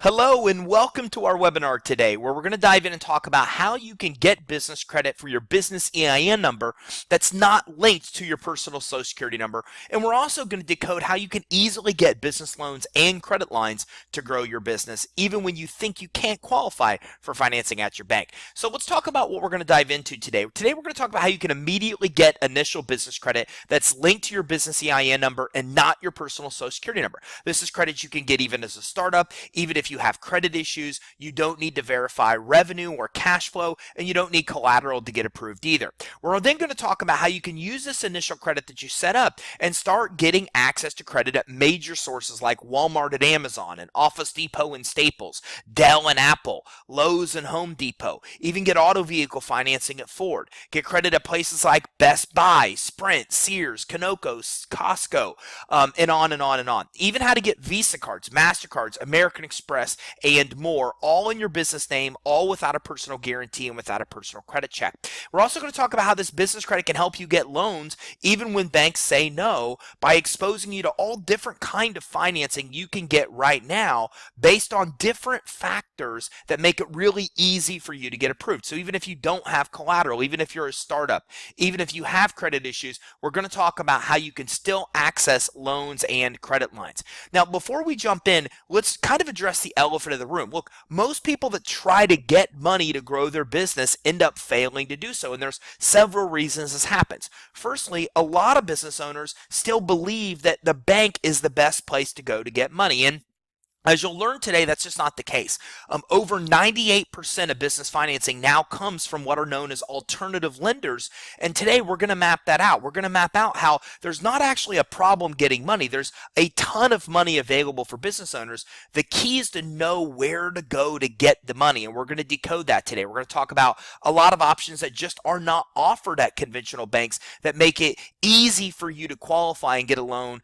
Hello and welcome to our webinar today, where we're going to dive in and talk about how you can get business credit for your business EIN number that's not linked to your personal Social Security number. And we're also going to decode how you can easily get business loans and credit lines to grow your business, even when you think you can't qualify for financing at your bank. So let's talk about what we're going to dive into today. Today we're going to talk about how you can immediately get initial business credit that's linked to your business EIN number and not your personal Social Security number. This is credit you can get even as a startup, even if you have credit issues. You don't need to verify revenue or cash flow, and you don't need collateral to get approved either. We're then going to talk about how you can use this initial credit that you set up and start getting access to credit at major sources like Walmart and Amazon and Office Depot and Staples, Dell and Apple, Lowe's and Home Depot. Even get auto vehicle financing at Ford. Get credit at places like Best Buy, Sprint, Sears, Conoco, Costco, and on and on and on. Even how to get Visa cards, MasterCards, American Express, and more, all in your business name, all without a personal guarantee and without a personal credit check. We're also going to talk about how this business credit can help you get loans even when banks say no, by exposing you to all different kind of financing you can get right now based on different factors that make it really easy for you to get approved. So even if you don't have collateral, even if you're a startup, even if you have credit issues, we're going to talk about how you can still access loans and credit lines. Now, before we jump in, let's kind of address the elephant in the room. Look, most people that try to get money to grow their business end up failing to do so, and there's several reasons this happens. Firstly, a lot of business owners still believe that the bank is the best place to go to get money, and as you'll learn today, that's just not the case. Over 98% of business financing now comes from what are known as alternative lenders, and today we're going to map that out. We're going to map out how there's not actually a problem getting money. There's a ton of money available for business owners. The key is to know where to go to get the money, and we're going to decode that today. We're going to talk about a lot of options that just are not offered at conventional banks that make it easy for you to qualify and get a loan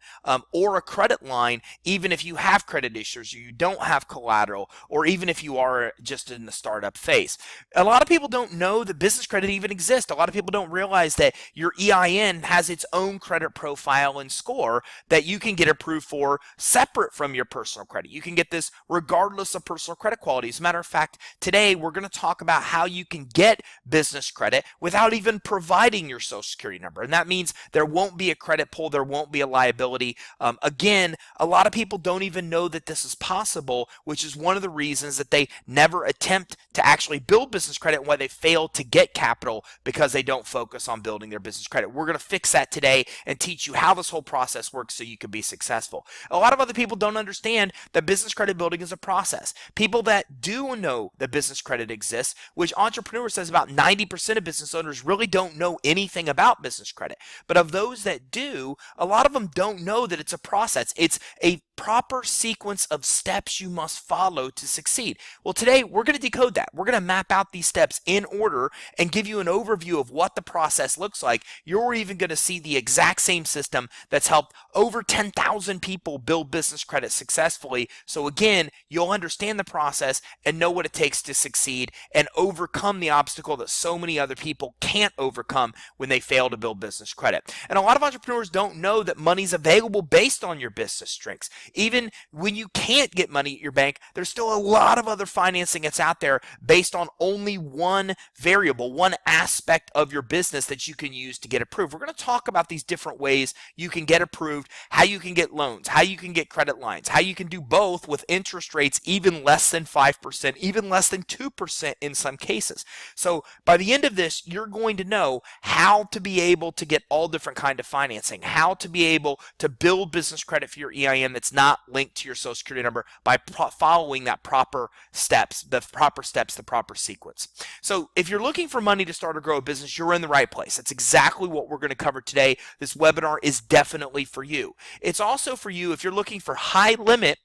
or a credit line, even if you have credit issues, you don't have collateral, or even if you are just in the startup phase. A lot of people don't know that business credit even exists. A lot of people don't realize that your EIN has its own credit profile and score that you can get approved for separate from your personal credit. You can get this regardless of personal credit quality. As a matter of fact, today we're going to talk about how you can get business credit without even providing your Social Security number. And that means there won't be a credit pull, there won't be a liability. Again, a lot of people don't even know that this is possible, which is one of the reasons that they never attempt to actually build business credit and why they fail to get capital, because they don't focus on building their business credit. We're going to fix that today and teach you how this whole process works so you can be successful. A lot of other people don't understand that business credit building is a process. People that do know that business credit exists, which Entrepreneur says about 90% of business owners really don't know anything about business credit. But of those that do, a lot of them don't know that it's a process. It's a proper sequence of steps you must follow to succeed. Well, today we're going to decode that. We're going to map out these steps in order and give you an overview of what the process looks like. You're even going to see the exact same system that's helped over 10,000 people build business credit successfully. So again, you'll understand the process and know what it takes to succeed and overcome the obstacle that so many other people can't overcome when they fail to build business credit. And a lot of entrepreneurs don't know that money's available based on your business strengths. Even when you can't get money at your bank, there's still a lot of other financing that's out there based on only one variable, one aspect of your business that you can use to get approved. We're going to talk about these different ways you can get approved, how you can get loans, how you can get credit lines, how you can do both with interest rates even less than 5%, even less than 2% in some cases. So by the end of this, you're going to know how to be able to get all different kind of financing, how to be able to build business credit for your EIN that's not linked to your Social Security number by following that proper steps, the proper sequence. So if you're looking for money to start or grow a business, you're in the right place. That's exactly what we're going to cover today. This webinar is definitely for you. It's also for you if you're looking for high limit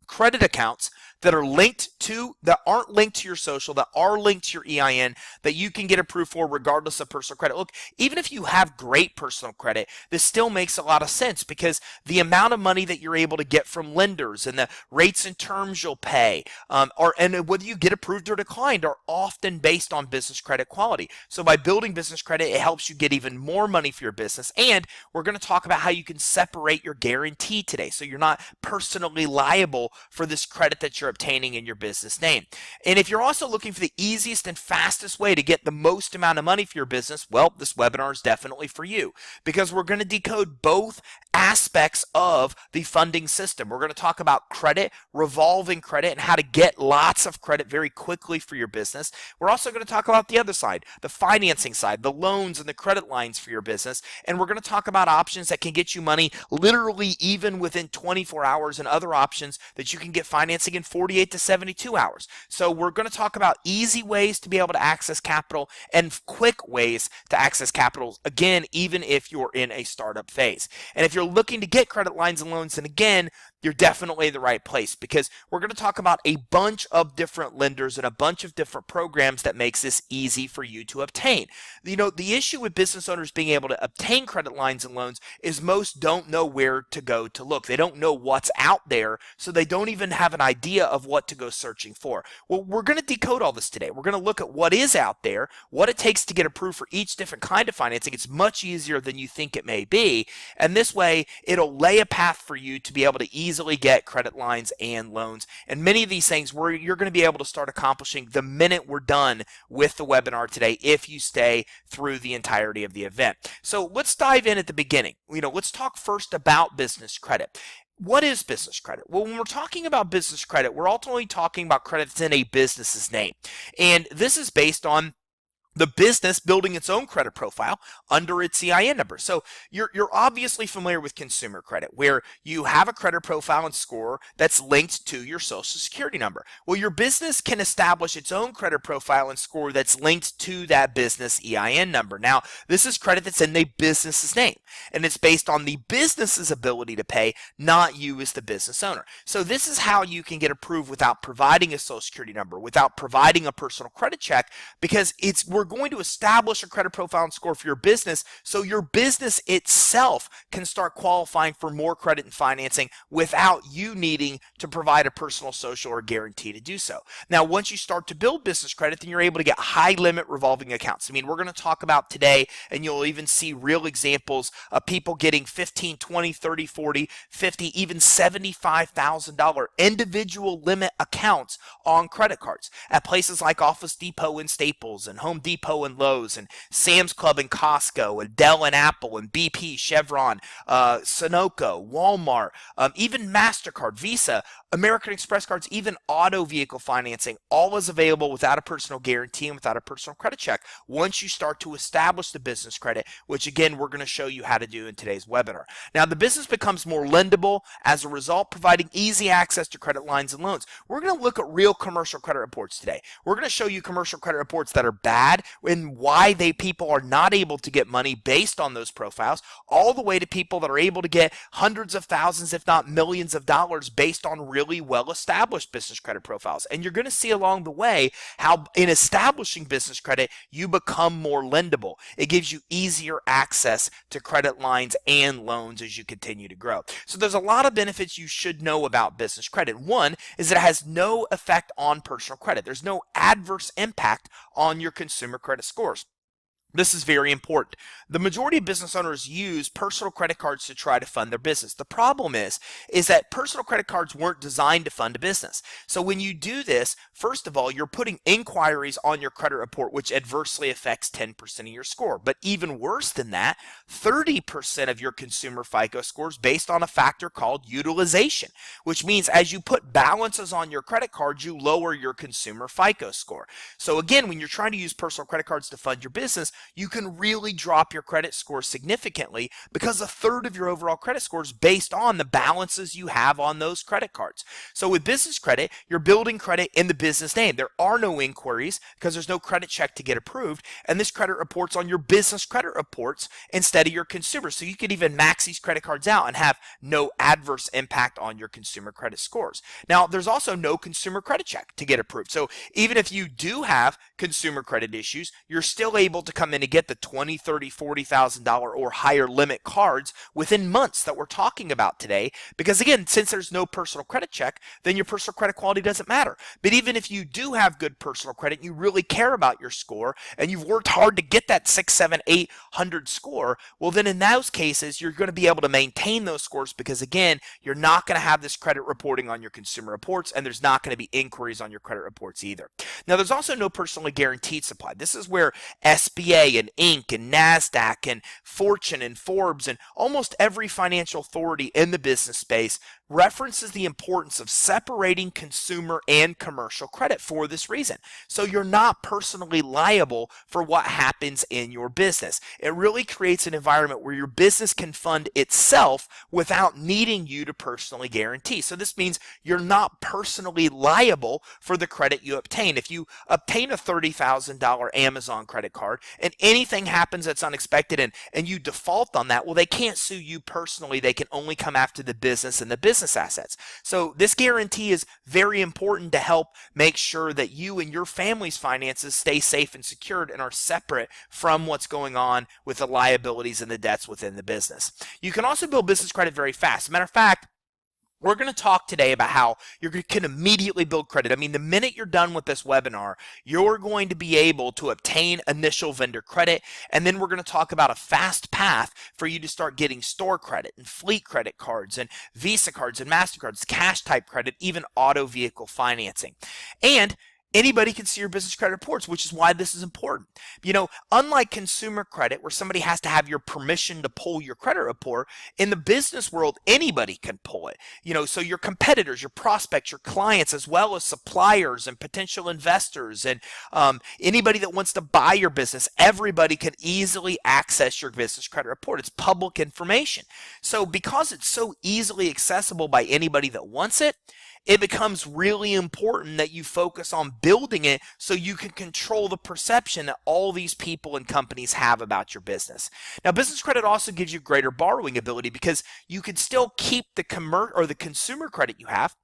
credit accounts that aren't linked to your social, that are linked to your EIN, that you can get approved for regardless of personal credit. Look, even if you have great personal credit, this still makes a lot of sense, because the amount of money that you're able to get from lenders and the rates and terms you'll pay, and whether you get approved or declined, are often based on business credit quality. So by building business credit, it helps you get even more money for your business. And we're going to talk about how you can separate your guarantee today, so you're not personally liable for this credit that you're you're obtaining in your business name. And if you're also looking for the easiest and fastest way to get the most amount of money for your business, well, this webinar is definitely for you, because we're going to decode both aspects of the funding system. We're going to talk about credit, revolving credit, and how to get lots of credit very quickly for your business. We're also going to talk about the other side, the financing side, the loans and the credit lines for your business. And we're going to talk about options that can get you money literally even within 24 hours, and other options that you can get financing in 48 to 72 hours. So we're going to talk about easy ways to be able to access capital and quick ways to access capital, again, even if you're in a startup phase. And if you're looking to get credit lines and loans, then again, you're definitely in the right place, because we're going to talk about a bunch of different lenders and a bunch of different programs that makes this easy for you to obtain. You know, the issue with business owners being able to obtain credit lines and loans is most don't know where to go to look. They don't know what's out there, so they don't even have an idea of what to go searching for. Well, we're going to decode all this today. We're going to look at what is out there, what it takes to get approved for each different kind of financing. It's much easier than you think it may be, and this way it'll lay a path for you to be able to easily get credit lines and loans. And many of these things you're going to be able to start accomplishing the minute we're done with the webinar today, if you stay through the entirety of the event. So let's dive in at the beginning. Let's talk first about business credit. What is business credit? Well, when we're talking about business credit, we're ultimately talking about credit that's in a business's name. And this is based on the business building its own credit profile under its EIN number. So you're obviously familiar with consumer credit, where you have a credit profile and score that's linked to your social security number. Well, your business can establish its own credit profile and score that's linked to that business EIN number. Now, this is credit that's in the business's name, and it's based on the business's ability to pay, not you as the business owner. So this is how you can get approved without providing a social security number, without providing a personal credit check, because we're going to establish a credit profile and score for your business, so your business itself can start qualifying for more credit and financing without you needing to provide a personal social or guarantee to do so. Now, once you start to build business credit, then you're able to get high limit revolving accounts. We're going to talk about today, and you'll even see real examples of people getting $15, $20, $30, $40, $50, even $75,000 individual limit accounts on credit cards at places like Office Depot and Staples and Home Depot and Lowe's and Sam's Club and Costco and Dell and Apple and BP, Chevron, Sunoco, Walmart, even MasterCard, Visa, American Express cards, even auto vehicle financing, all is available without a personal guarantee and without a personal credit check once you start to establish the business credit, which again, we're going to show you how to do in today's webinar. Now, the business becomes more lendable as a result, providing easy access to credit lines and loans. We're going to look at real commercial credit reports today. We're going to show you commercial credit reports that are bad and why people are not able to get money based on those profiles, all the way to people that are able to get hundreds of thousands, if not millions of dollars based on really well-established business credit profiles. And you're going to see along the way how in establishing business credit, you become more lendable. It gives you easier access to credit lines and loans as you continue to grow. So there's a lot of benefits you should know about business credit. One is that it has no effect on personal credit. There's no adverse impact on your consumer credit scores. This is very important. The majority of business owners use personal credit cards to try to fund their business. The problem is that personal credit cards weren't designed to fund a business. So when you do this, first of all, you're putting inquiries on your credit report, which adversely affects 10% of your score. But even worse than that, 30% of your consumer FICO scores based on a factor called utilization, which means as you put balances on your credit cards, you lower your consumer FICO score. So again, when you're trying to use personal credit cards to fund your business, you can really drop your credit score significantly, because a third of your overall credit score is based on the balances you have on those credit cards. So with business credit, you're building credit in the business name. There are no inquiries because there's no credit check to get approved, and this credit reports on your business credit reports instead of your consumer. So you could even max these credit cards out and have no adverse impact on your consumer credit scores. Now, there's also no consumer credit check to get approved. So even if you do have consumer credit issues, you're still able to come come in and get the $20, $30, $40,000 or higher limit cards within months that we're talking about today. Because again, since there's no personal credit check, then your personal credit quality doesn't matter. But even if you do have good personal credit, you really care about your score, and you've worked hard to get that 6, 7, 800 score, well then in those cases, you're going to be able to maintain those scores because again, you're not going to have this credit reporting on your consumer reports, and there's not going to be inquiries on your credit reports either. Now, there's also no personally guaranteed supply. This is where SBA and Inc. and NASDAQ and Fortune and Forbes and almost every financial authority in the business space references the importance of separating consumer and commercial credit for this reason. So you're not personally liable for what happens in your business. It really creates an environment where your business can fund itself without needing you to personally guarantee. So this means you're not personally liable for the credit you obtain. If you obtain a $30,000 Amazon credit card and anything happens that's unexpected and you default on that, well, they can't sue you personally. They can only come after the business and the business assets. So this guarantee is very important to help make sure that you and your family's finances stay safe and secured and are separate from what's going on with the liabilities and the debts within the business. You can also build business credit very fast. As a matter of fact, we're going to talk today about how you can immediately build credit. I mean, the minute you're done with this webinar, you're going to be able to obtain initial vendor credit, and then we're going to talk about a fast path for you to start getting store credit and fleet credit cards and Visa cards and MasterCards, cash type credit, even auto vehicle financing. And anybody can see your business credit reports, which is why this is important. You know, unlike consumer credit, where somebody has to have your permission to pull your credit report, in the business world, anybody can pull it. You know, so your competitors, your prospects, your clients, as well as suppliers and potential investors and anybody that wants to buy your business, everybody can easily access your business credit report. It's public information. So because it's so easily accessible by anybody that wants it, it becomes really important that you focus on building it so you can control the perception that all these people and companies have about your business. Now, business credit also gives you greater borrowing ability because you can still keep the consumer credit you have,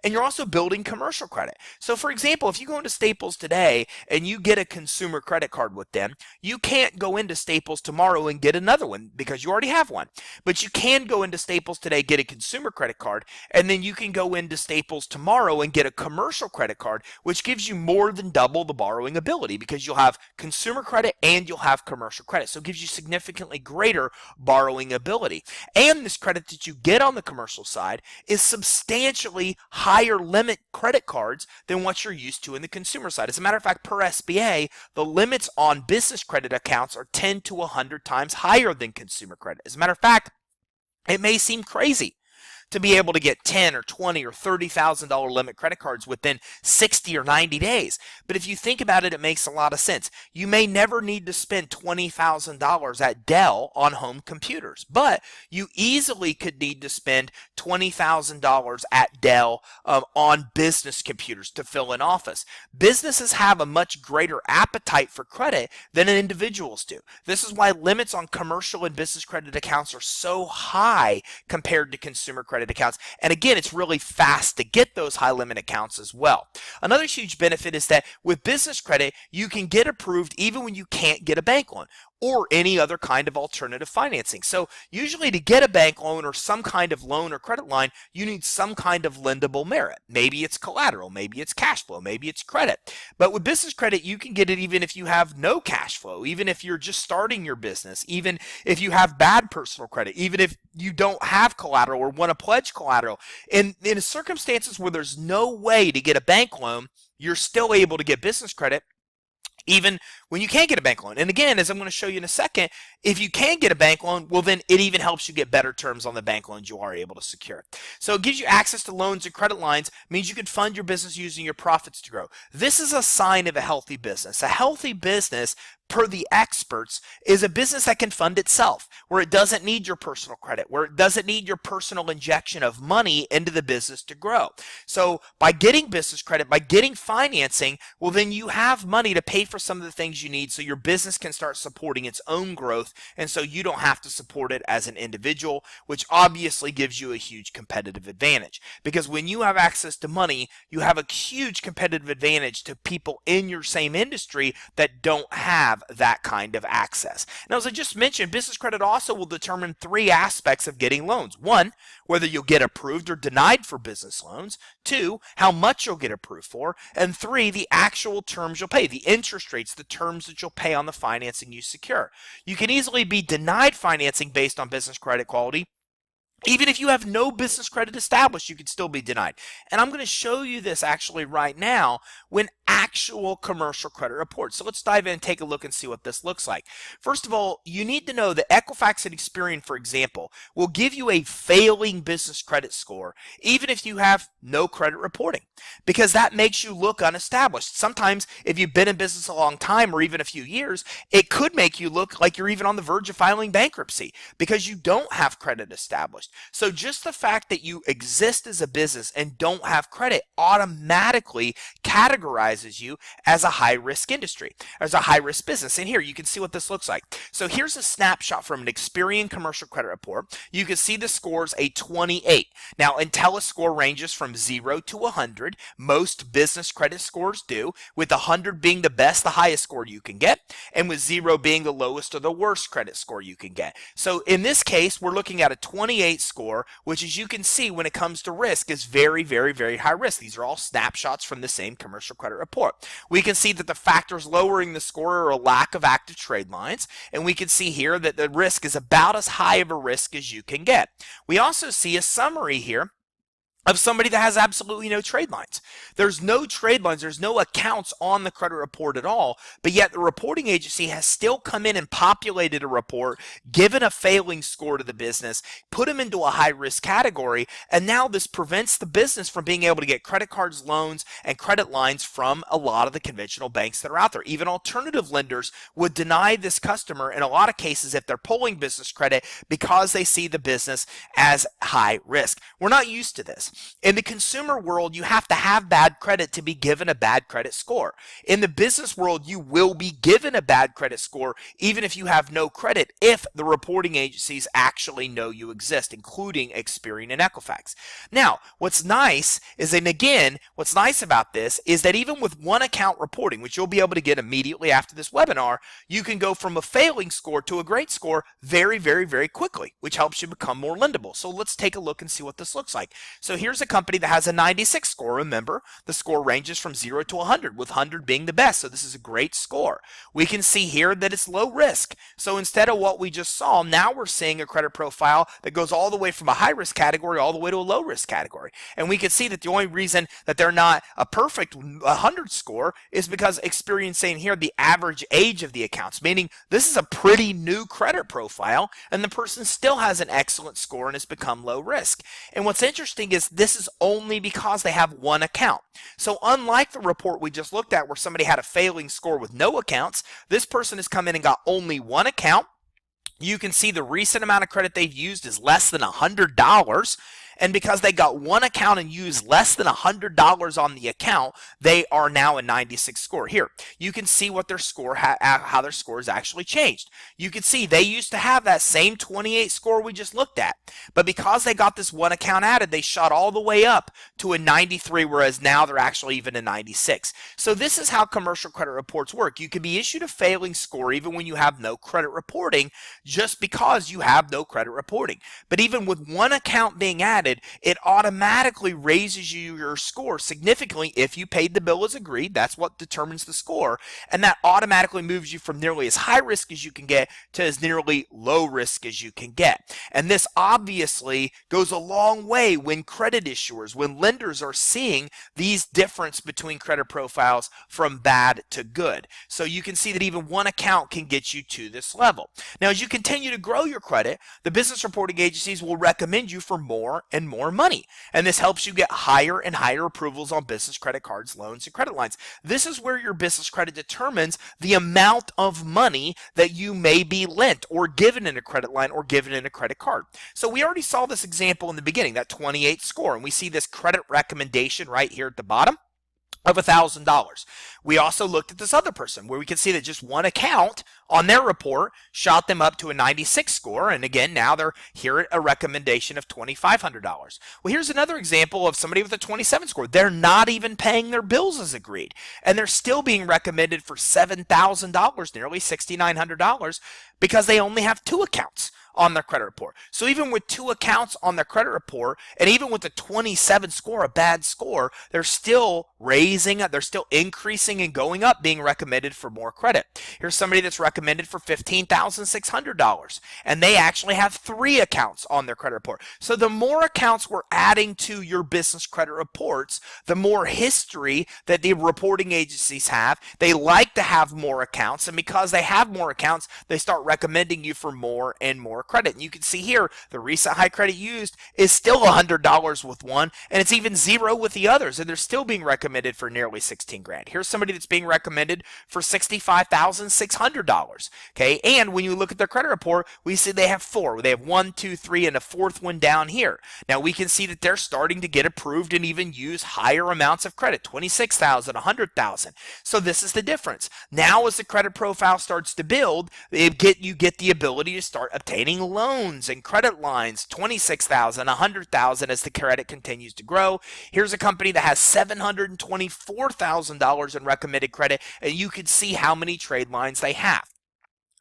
and you're also building commercial credit. So, for example, if you go into Staples today and you get a consumer credit card with them, you can't go into Staples tomorrow and get another one because you already have one. But you can go into Staples today, get a consumer credit card, and then you can go into Staples tomorrow and get a commercial credit card, which gives you more than double the borrowing ability because you'll have consumer credit and you'll have commercial credit. So it gives you significantly greater borrowing ability. And this credit that you get on the commercial side is substantially higher limit credit cards than what you're used to in the consumer side. As a matter of fact, per SBA, the limits on business credit accounts are 10 to 100 times higher than consumer credit. As a matter of fact, it may seem crazy to be able to get $10 or $20 or $30,000 limit credit cards within 60 or 90 days. But if you think about it, it makes a lot of sense. You may never need to spend $20,000 at Dell on home computers, but you easily could need to spend $20,000 at Dell on business computers to fill an office. Businesses have a much greater appetite for credit than individuals do. This is why limits on commercial and business credit accounts are so high compared to consumer credit accounts. And again, it's really fast to get those high limit accounts as well. Another huge benefit is that with business credit, you can get approved even when you can't get a bank loan or any other kind of alternative financing. So usually to get a bank loan or some kind of loan or credit line, you need some kind of lendable merit. Maybe it's collateral, maybe it's cash flow, maybe it's credit. But with business credit, you can get it even if you have no cash flow, even if you're just starting your business, even if you have bad personal credit, even if you don't have collateral or want to pledge collateral. In circumstances where there's no way to get a bank loan, you're still able to get business credit even when you can't get a bank loan. And again, as I'm going to show you in a second, if you can get a bank loan, well, then it even helps you get better terms on the bank loans you are able to secure. So it gives you access to loans and credit lines, means you can fund your business using your profits to grow. This is a sign of a healthy business. A healthy business, per the experts, is a business that can fund itself, where it doesn't need your personal credit, where it doesn't need your personal injection of money into the business to grow. So by getting business credit, by getting financing, well, then you have money to pay for some of the things you need so your business can start supporting its own growth, and so you don't have to support it as an individual, which obviously gives you a huge competitive advantage. Because when you have access to money, you have a huge competitive advantage to people in your same industry that don't have have that kind of access. Now, as I just mentioned, business credit also will determine three aspects of getting loans. One, whether you'll get approved or denied for business loans. Two, how much you'll get approved for. And three, the actual terms you'll pay, the interest rates, the terms that you'll pay on the financing you secure. You can easily be denied financing based on business credit quality. Even if you have no business credit established, you could still be denied. And I'm going to show you this actually right now when actual commercial credit reports. So let's dive in and take a look and see what this looks like. First of all, you need to know that Equifax and Experian, for example, will give you a failing business credit score even if you have no credit reporting, because that makes you look unestablished. Sometimes if you've been in business a long time or even a few years, it could make you look like you're even on the verge of filing bankruptcy because you don't have credit established. So just the fact that you exist as a business and don't have credit automatically categorizes you as a high-risk industry, as a high-risk business. And here you can see what this looks like. So here's a snapshot from an Experian commercial credit report. You can see the score's a 28. Now, Intellis score ranges from 0 to 100. Most business credit scores do, with 100 being the best, the highest score you can get, and with 0 being the lowest or the worst credit score you can get. So in this case, we're looking at a 28 score, which, as you can see, when it comes to risk, is very, very, very high risk. These are all snapshots from the same commercial credit report. We can see that the factors lowering the score are a lack of active trade lines, and we can see here that the risk is about as high of a risk as you can get. We also see a summary here of somebody that has absolutely no trade lines. There's no trade lines, there's no accounts on the credit report at all, but yet the reporting agency has still come in and populated a report, given a failing score to the business, put them into a high risk category, and now this prevents the business from being able to get credit cards, loans, and credit lines from a lot of the conventional banks that are out there. Even alternative lenders would deny this customer in a lot of cases if they're pulling business credit because they see the business as high risk. We're not used to this. In the consumer world, you have to have bad credit to be given a bad credit score. In the business world, you will be given a bad credit score even if you have no credit, if the reporting agencies actually know you exist, including Experian and Equifax. Now, what's nice is, and again, what's nice about this is that even with one account reporting, which you'll be able to get immediately after this webinar, you can go from a failing score to a great score very, very, very quickly, which helps you become more lendable. So let's take a look and see what this looks like. So here's a company that has a 96 score. Remember, the score ranges from 0 to 100, with 100 being the best. So this is a great score. We can see here that it's low risk. So instead of what we just saw, now we're seeing a credit profile that goes all the way from a high risk category all the way to a low risk category. And we can see that the only reason that they're not a perfect 100 score is because Experian saying here the average age of the accounts, meaning this is a pretty new credit profile and the person still has an excellent score and has become low risk. And what's interesting is this is only because they have one account. So unlike the report we just looked at where somebody had a failing score with no accounts, this person has come in and got only one account. You can see the recent amount of credit they've used is less than $100. And because they got one account and used less than $100 on the account, they are now a 96 score. Here, you can see what their score, how their score has actually changed. You can see they used to have that same 28 score we just looked at, but because they got this one account added, they shot all the way up to a 93, whereas now they're actually even a 96. So this is how commercial credit reports work. You can be issued a failing score even when you have no credit reporting, just because you have no credit reporting. But even with one account being added, it automatically raises your score significantly if you paid the bill as agreed. That's what determines the score, and that automatically moves you from nearly as high risk as you can get to as nearly low risk as you can get. And this obviously goes a long way when credit issuers, when lenders are seeing these difference between credit profiles from bad to good. So you can see that even one account can get you to this level. Now, as you continue to grow your credit, the business reporting agencies will recommend you for more and more money. And this helps you get higher and higher approvals on business credit cards, loans, and credit lines. This is where your business credit determines the amount of money that you may be lent or given in a credit line or given in a credit card. So we already saw this example in the beginning, that 28 score, and we see this credit recommendation right here at the bottom. of $1,000. We also looked at this other person where we can see that just one account on their report shot them up to a 96 score, and again now they're here at a recommendation of $2,500. Well, here's another example of somebody with a 27 score. They're not even paying their bills as agreed, and they're still being recommended for $7,000, nearly $6,900, because they only have 2 accounts on their credit report. So even with 2 accounts on their credit report, and even with a 27 score, a bad score, they're still they're still increasing and going up, being recommended for more credit. Here's somebody that's recommended for $15,600, and they actually have 3 accounts on their credit report. So the more accounts we're adding to your business credit reports, the more history that the reporting agencies have. They like to have more accounts, and because they have more accounts, they start recommending you for more and more credit. And you can see here the recent high credit used is still $100 with one, and it's even 0 with the others, and they're still being recommended for nearly 16 grand. Here's somebody that's being recommended for $65,600. Okay, and when you look at their credit report, we see they have 4. They have 1, 2, 3, and a 4th one down here. Now we can see that they're starting to get approved and even use higher amounts of credit, 26,000, 100,000. So this is the difference. Now as the credit profile starts to build, you get the ability to start obtaining loans and credit lines, 26,000, 100,000 as the credit continues to grow. Here's a company that has $724,000 in recommended credit, and you can see how many trade lines they have.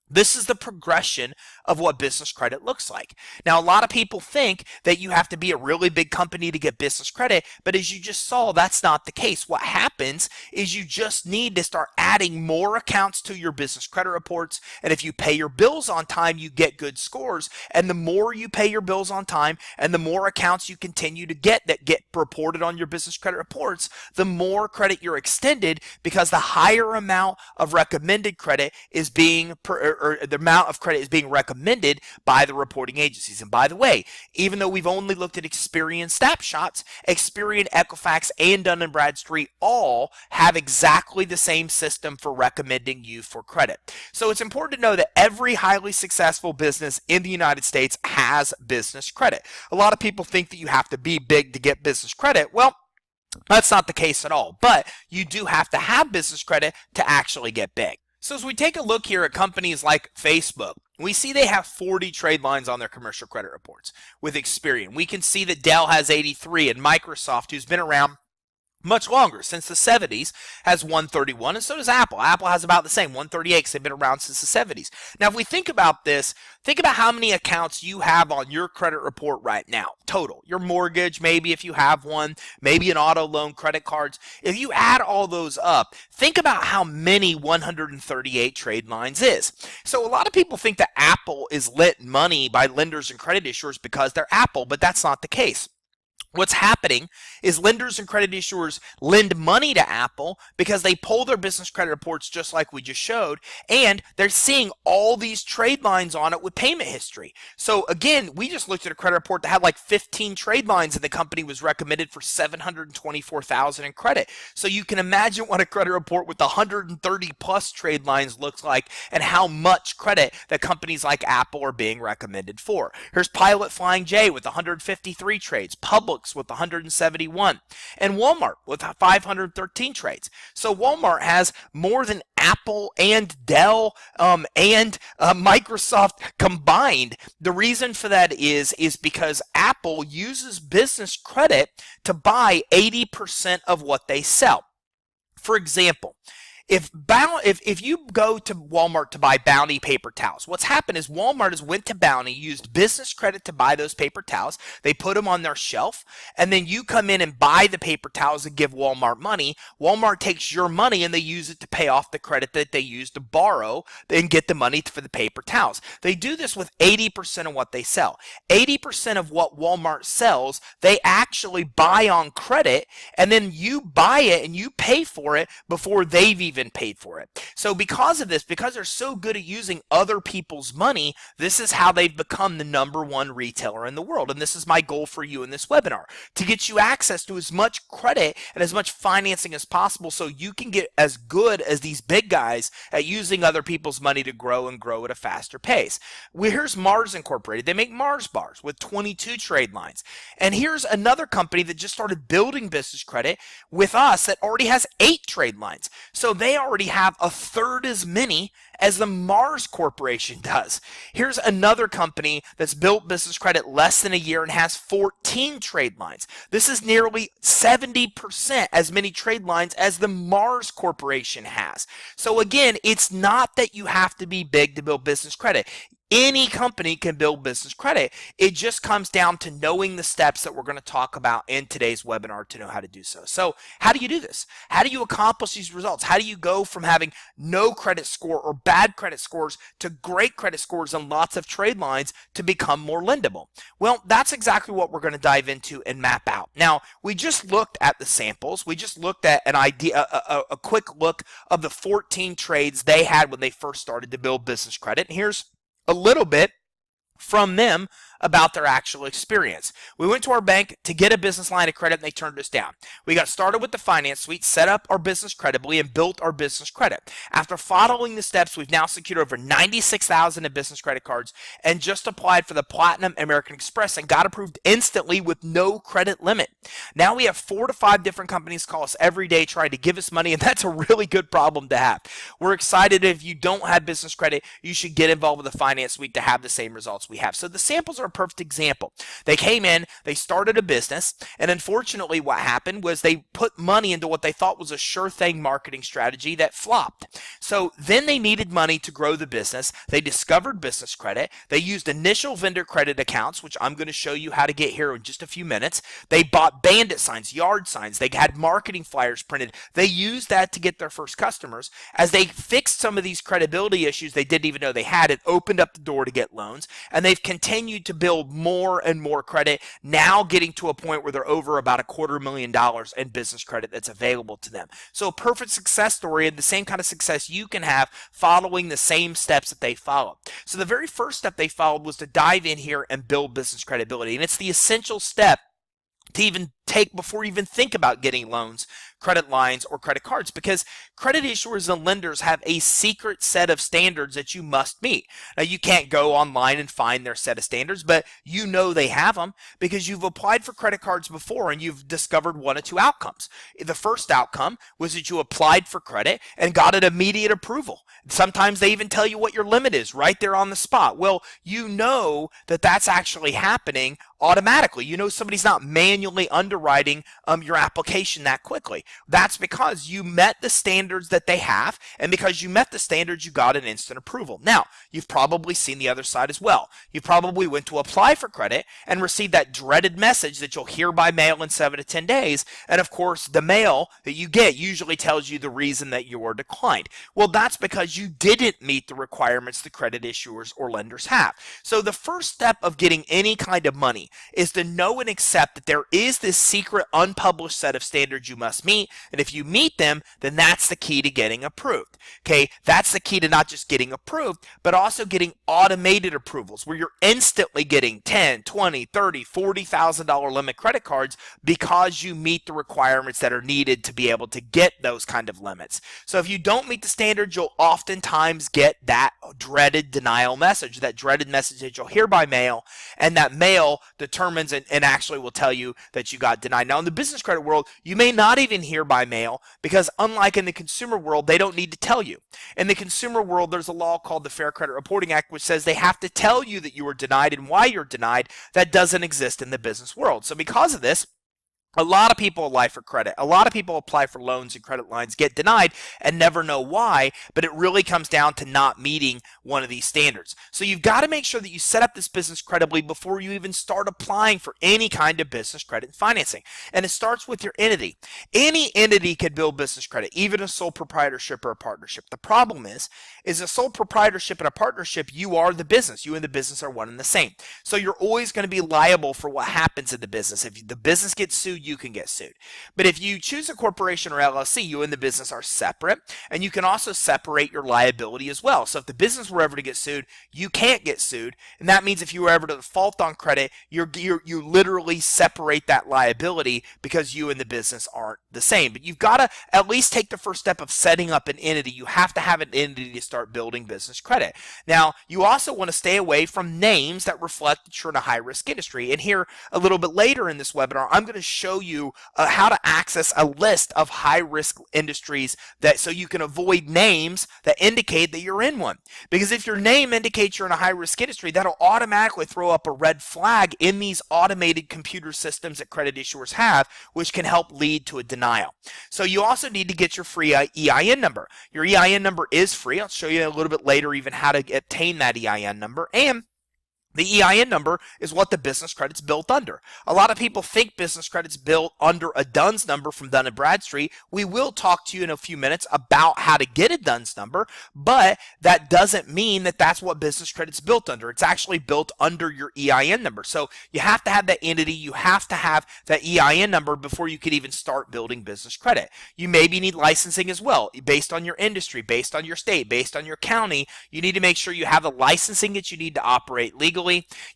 This is the progression of what business credit looks like. Now, a lot of people think that you have to be a really big company to get business credit, but as you just saw, that's not the case. What happens is you just need to start adding more accounts to your business credit reports, and if you pay your bills on time, you get good scores, and the more you pay your bills on time and the more accounts you continue to get that get reported on your business credit reports, the more credit you're extended, because the higher amount of recommended credit is being or the amount of credit is being recommended by the reporting agencies. And by the way, even though we've only looked at Experian snapshots, Experian, Equifax, and Dun & Bradstreet all have exactly the same system for recommending you for credit. So it's important to know that every highly successful business in the United States has business credit. A lot of people think that you have to be big to get business credit. Well, that's not the case at all, but you do have to have business credit to actually get big. So as we take a look here at companies like Facebook, we see they have 40 trade lines on their commercial credit reports with Experian. We can see that Dell has 83, and Microsoft, who's been around much longer, since the 70s, has 131, and so does Apple. Apple has about the same, 138, because they've been around since the 70s. Now, if we think about this, think about how many accounts you have on your credit report right now, total. Your mortgage, maybe if you have one, maybe an auto loan, credit cards. If you add all those up, think about how many 138 trade lines is. So a lot of people think that Apple is lent money by lenders and credit issuers because they're Apple, but that's not the case. What's happening is lenders and credit issuers lend money to Apple because they pull their business credit reports just like we just showed, and they're seeing all these trade lines on it with payment history. So again, we just looked at a credit report that had like 15 trade lines, and the company was recommended for $724,000 in credit. So you can imagine what a credit report with 130 plus trade lines looks like, and how much credit that companies like Apple are being recommended for. Here's Pilot Flying J with 153 trades, Publix with 171, and Walmart with 513 trades. So Walmart has more than Apple and Dell and Microsoft combined. The reason for that is because Apple uses business credit to buy 80% of what they sell. For example, if you go to Walmart to buy Bounty paper towels, what's happened is Walmart has went to Bounty, used business credit to buy those paper towels. They put them on their shelf, and then you come in and buy the paper towels and give Walmart money. Walmart takes your money and they use it to pay off the credit that they used to borrow and get the money for the paper towels. They do this with 80% of what they sell. 80% of what Walmart sells, they actually buy on credit, and then you buy it and you pay for it before they've even even paid for it. So because of this, because they're so good at using other people's money, this is how they've become the #1 retailer in the world. And this is my goal for you in this webinar, to get you access to as much credit and as much financing as possible so you can get as good as these big guys at using other people's money to grow and grow at a faster pace. Here's Mars Incorporated. They make Mars bars with 22 trade lines. And here's another company that just started building business credit with us that already has 8 trade lines. So they already have a third as many as the Mars Corporation does. Here's another company that's built business credit less than a year and has 14 trade lines. This is nearly 70% as many trade lines as the Mars Corporation has. So again, it's not that you have to be big to build business credit. Any company can build business credit. It just comes down to knowing the steps that we're going to talk about in today's webinar to know how to do so. So how do you do this? How do you accomplish these results? How do you go from having no credit score or bad credit scores to great credit scores and lots of trade lines to become more lendable? Well, that's exactly what we're going to dive into and map out. Now, we just looked at the samples. We just looked at an idea, a quick look of the 14 trades they had when they first started to build business credit. And here's a little bit from them about their actual experience. We went to our bank to get a business line of credit and they turned us down. We got started with the finance suite, set up our business credibly, and built our business credit. After following the steps, we've now secured over 96,000 in business credit cards and just applied for the Platinum American Express and got approved instantly with no credit limit. Now we have 4 to 5 different companies call us every day trying to give us money, and that's a really good problem to have. We're excited if you don't have business credit, you should get involved with the finance suite to have the same results we have. So the samples are a perfect example. They came in, they started a business, and unfortunately what happened was they put money into what they thought was a sure thing marketing strategy that flopped. So then they needed money to grow the business. They discovered business credit. They used initial vendor credit accounts, which I'm going to show you how to get here in just a few minutes. They bought bandit signs, yard signs. They had marketing flyers printed. They used that to get their first customers. As they fixed some of these credibility issues they didn't even know they had, it opened up the door to get loans, and they've continued to build more and more credit, now getting to a point where they're over about $250,000 in business credit that's available to them. So a perfect success story, and the same kind of success you can have following the same steps that they followed. So the very first step they followed was to dive in here and build business credibility, and it's the essential step to even take before you even think about getting loans, credit lines, or credit cards, because credit issuers and lenders have a secret set of standards that you must meet. Now, you can't go online and find their set of standards, but you know they have them because you've applied for credit cards before and you've discovered one of 2 outcomes. The first outcome was that you applied for credit and got an immediate approval. Sometimes they even tell you what your limit is right there on the spot. Well, you know that that's actually happening automatically. You know somebody's not manually underwriting your application that quickly. That's because you met the standards that they have, and because you met the standards, you got an instant approval. Now, you've probably seen the other side as well. You probably went to apply for credit and received that dreaded message that you'll hear by mail in 7 to 10 days, and of course, the mail that you get usually tells you the reason that you were declined. Well, that's because you didn't meet the requirements the credit issuers or lenders have. So the first step of getting any kind of money is to know and accept that there is this secret unpublished set of standards you must meet, and if you meet them, then that's the key to getting approved. Okay, that's the key to not just getting approved, but also getting automated approvals where you're instantly getting $10, $20, $30, $40,000 limit credit cards because you meet the requirements that are needed to be able to get those kind of limits. So if you don't meet the standards, you'll oftentimes get that dreaded denial message, that dreaded message that you'll hear by mail, and that mail determines and actually will tell you that you got denied. Now, in the business credit world, you may not even hear by mail because unlike in the consumer world, they don't need to tell you. In the consumer world, there's a law called the Fair Credit Reporting Act, which says they have to tell you that you were denied and why you're denied. That doesn't exist in the business world. So because of this, a lot of people apply for credit. A lot of people apply for loans and credit lines, get denied, and never know why, but it really comes down to not meeting one of these standards. So you've got to make sure that you set up this business credibly before you even start applying for any kind of business credit and financing. And it starts with your entity. Any entity can build business credit, even a sole proprietorship or a partnership. The problem is a sole proprietorship and a partnership, you are the business. You and the business are one and the same. So you're always going to be liable for what happens in the business. If the business gets sued, you can get sued. But if you choose a corporation or LLC, you and the business are separate, and you can also separate your liability as well. So if the business were ever to get sued, you can't get sued, and that means if you were ever to default on credit, you literally separate that liability because you and the business aren't the same. But you've got to at least take the first step of setting up an entity. You have to have an entity to start building business credit. Now, you also want to stay away from names that reflect that you're in a high-risk industry. And here, a little bit later in this webinar, I'm going to show you how to access a list of high-risk industries so you can avoid names that indicate that you're in one. Because if your name indicates you're in a high-risk industry, that'll automatically throw up a red flag in these automated computer systems that credit issuers have, which can help lead to a denial. So you also need to get your free EIN number. Your EIN number is free. I'll show you a little bit later even how to obtain that EIN number. And the EIN number is what the business credit's built under. A lot of people think business credit's built under a DUNS number from Dun & Bradstreet. We will talk to you in a few minutes about how to get a DUNS number, but that doesn't mean that that's what business credit's built under. It's actually built under your EIN number. So you have to have that entity. You have to have that EIN number before you could even start building business credit. You maybe need licensing as well, based on your industry, based on your state, based on your county. You need to make sure you have the licensing that you need to operate legally.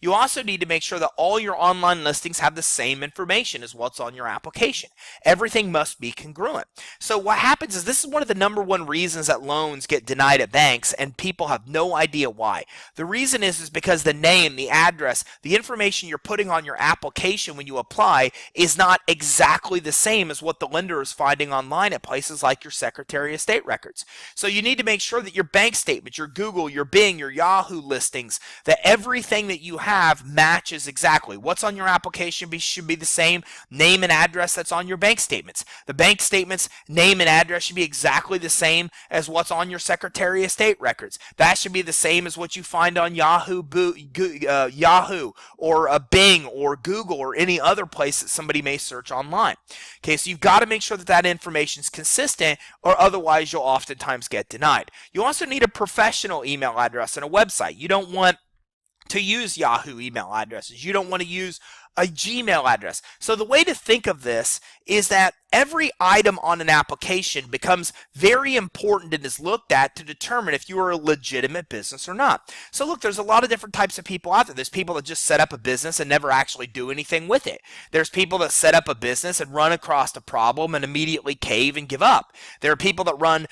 You also need to make sure that all your online listings have the same information as what's on your application. Everything must be congruent. So what happens is this is one of the #1 reasons that loans get denied at banks, and people have no idea why. The reason is because the name, the address, the information you're putting on your application when you apply is not exactly the same as what the lender is finding online at places like your Secretary of State records. So you need to make sure that your bank statement, your Google, your Bing, your Yahoo listings, that everything that you have matches exactly. What's on your application should be the same name and address that's on your bank statements. The bank statements name and address should be exactly the same as what's on your Secretary of State records. That should be the same as what you find on Yahoo or Bing or Google or any other place that somebody may search online. Okay, so you've got to make sure that that information is consistent, or otherwise you'll oftentimes get denied. You also need a professional email address and a website. You don't want to use Yahoo email addresses. You don't want to use a Gmail address. So the way to think of this is that every item on an application becomes very important and is looked at to determine if you are a legitimate business or not. So look, there's a lot of different types of people out there. There's people that just set up a business and never actually do anything with it. There's people that set up a business and run across a problem and immediately cave and give up. There are people that run,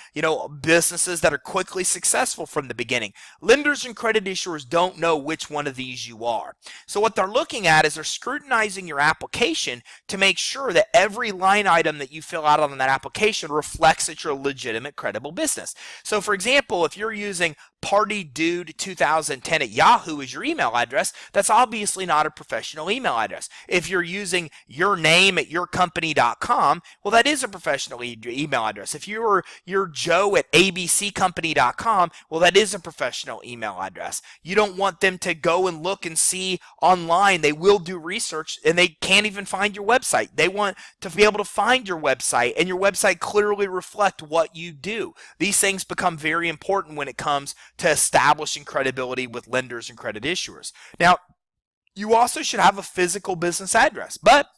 businesses that are quickly successful from the beginning. Lenders and credit issuers don't know which one of these you are. So what they're looking at is they're scrutinizing your application to make sure that every line item that you fill out on that application reflects that you're a legitimate, credible business. So for example, if you're using partydude2010 at Yahoo as your email address, that's obviously not a professional email address. If you're using your name at yourcompany.com, well, that is a professional email address. If you're Joe at abccompany.com, well, that is a professional email address. You don't want them to go and look and see online. They will do research and they can't even find your website. They want to be able to find your website and your website clearly reflect what you do. These things become very important when it comes to establishing credibility with lenders and credit issuers. Now, you also should have a physical business address, but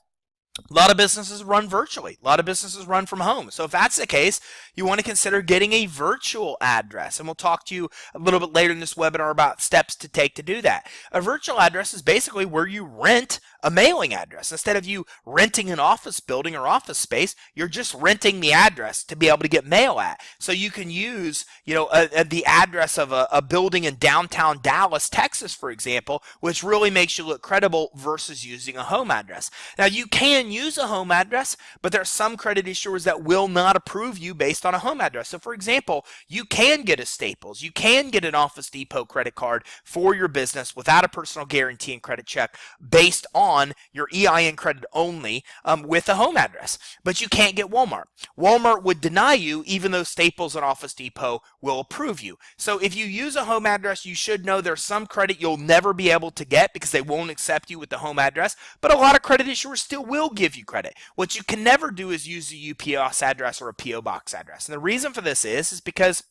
a lot of businesses run virtually. A lot of businesses run from home. So if that's the case, you want to consider getting a virtual address. And we'll talk to you a little bit later in this webinar about steps to take to do that. A virtual address is basically where you rent a mailing address. Instead of you renting an office building or office space, you're just renting the address to be able to get mail at. So you can use, the address of a building in downtown Dallas, Texas, for example, which really makes you look credible versus using a home address. Now, you can use a home address, but there are some credit issuers that will not approve you based on a home address. So for example, you can get a Staples, you can get an Office Depot credit card for your business without a personal guarantee and credit check based on your EIN credit only with a home address. But you can't get Walmart. Walmart would deny you even though Staples and Office Depot will approve you. So if you use a home address, you should know there's some credit you'll never be able to get because they won't accept you with the home address, but a lot of credit issuers still will give you credit. What you can never do is use a UPS address or a PO box address. And the reason for this is because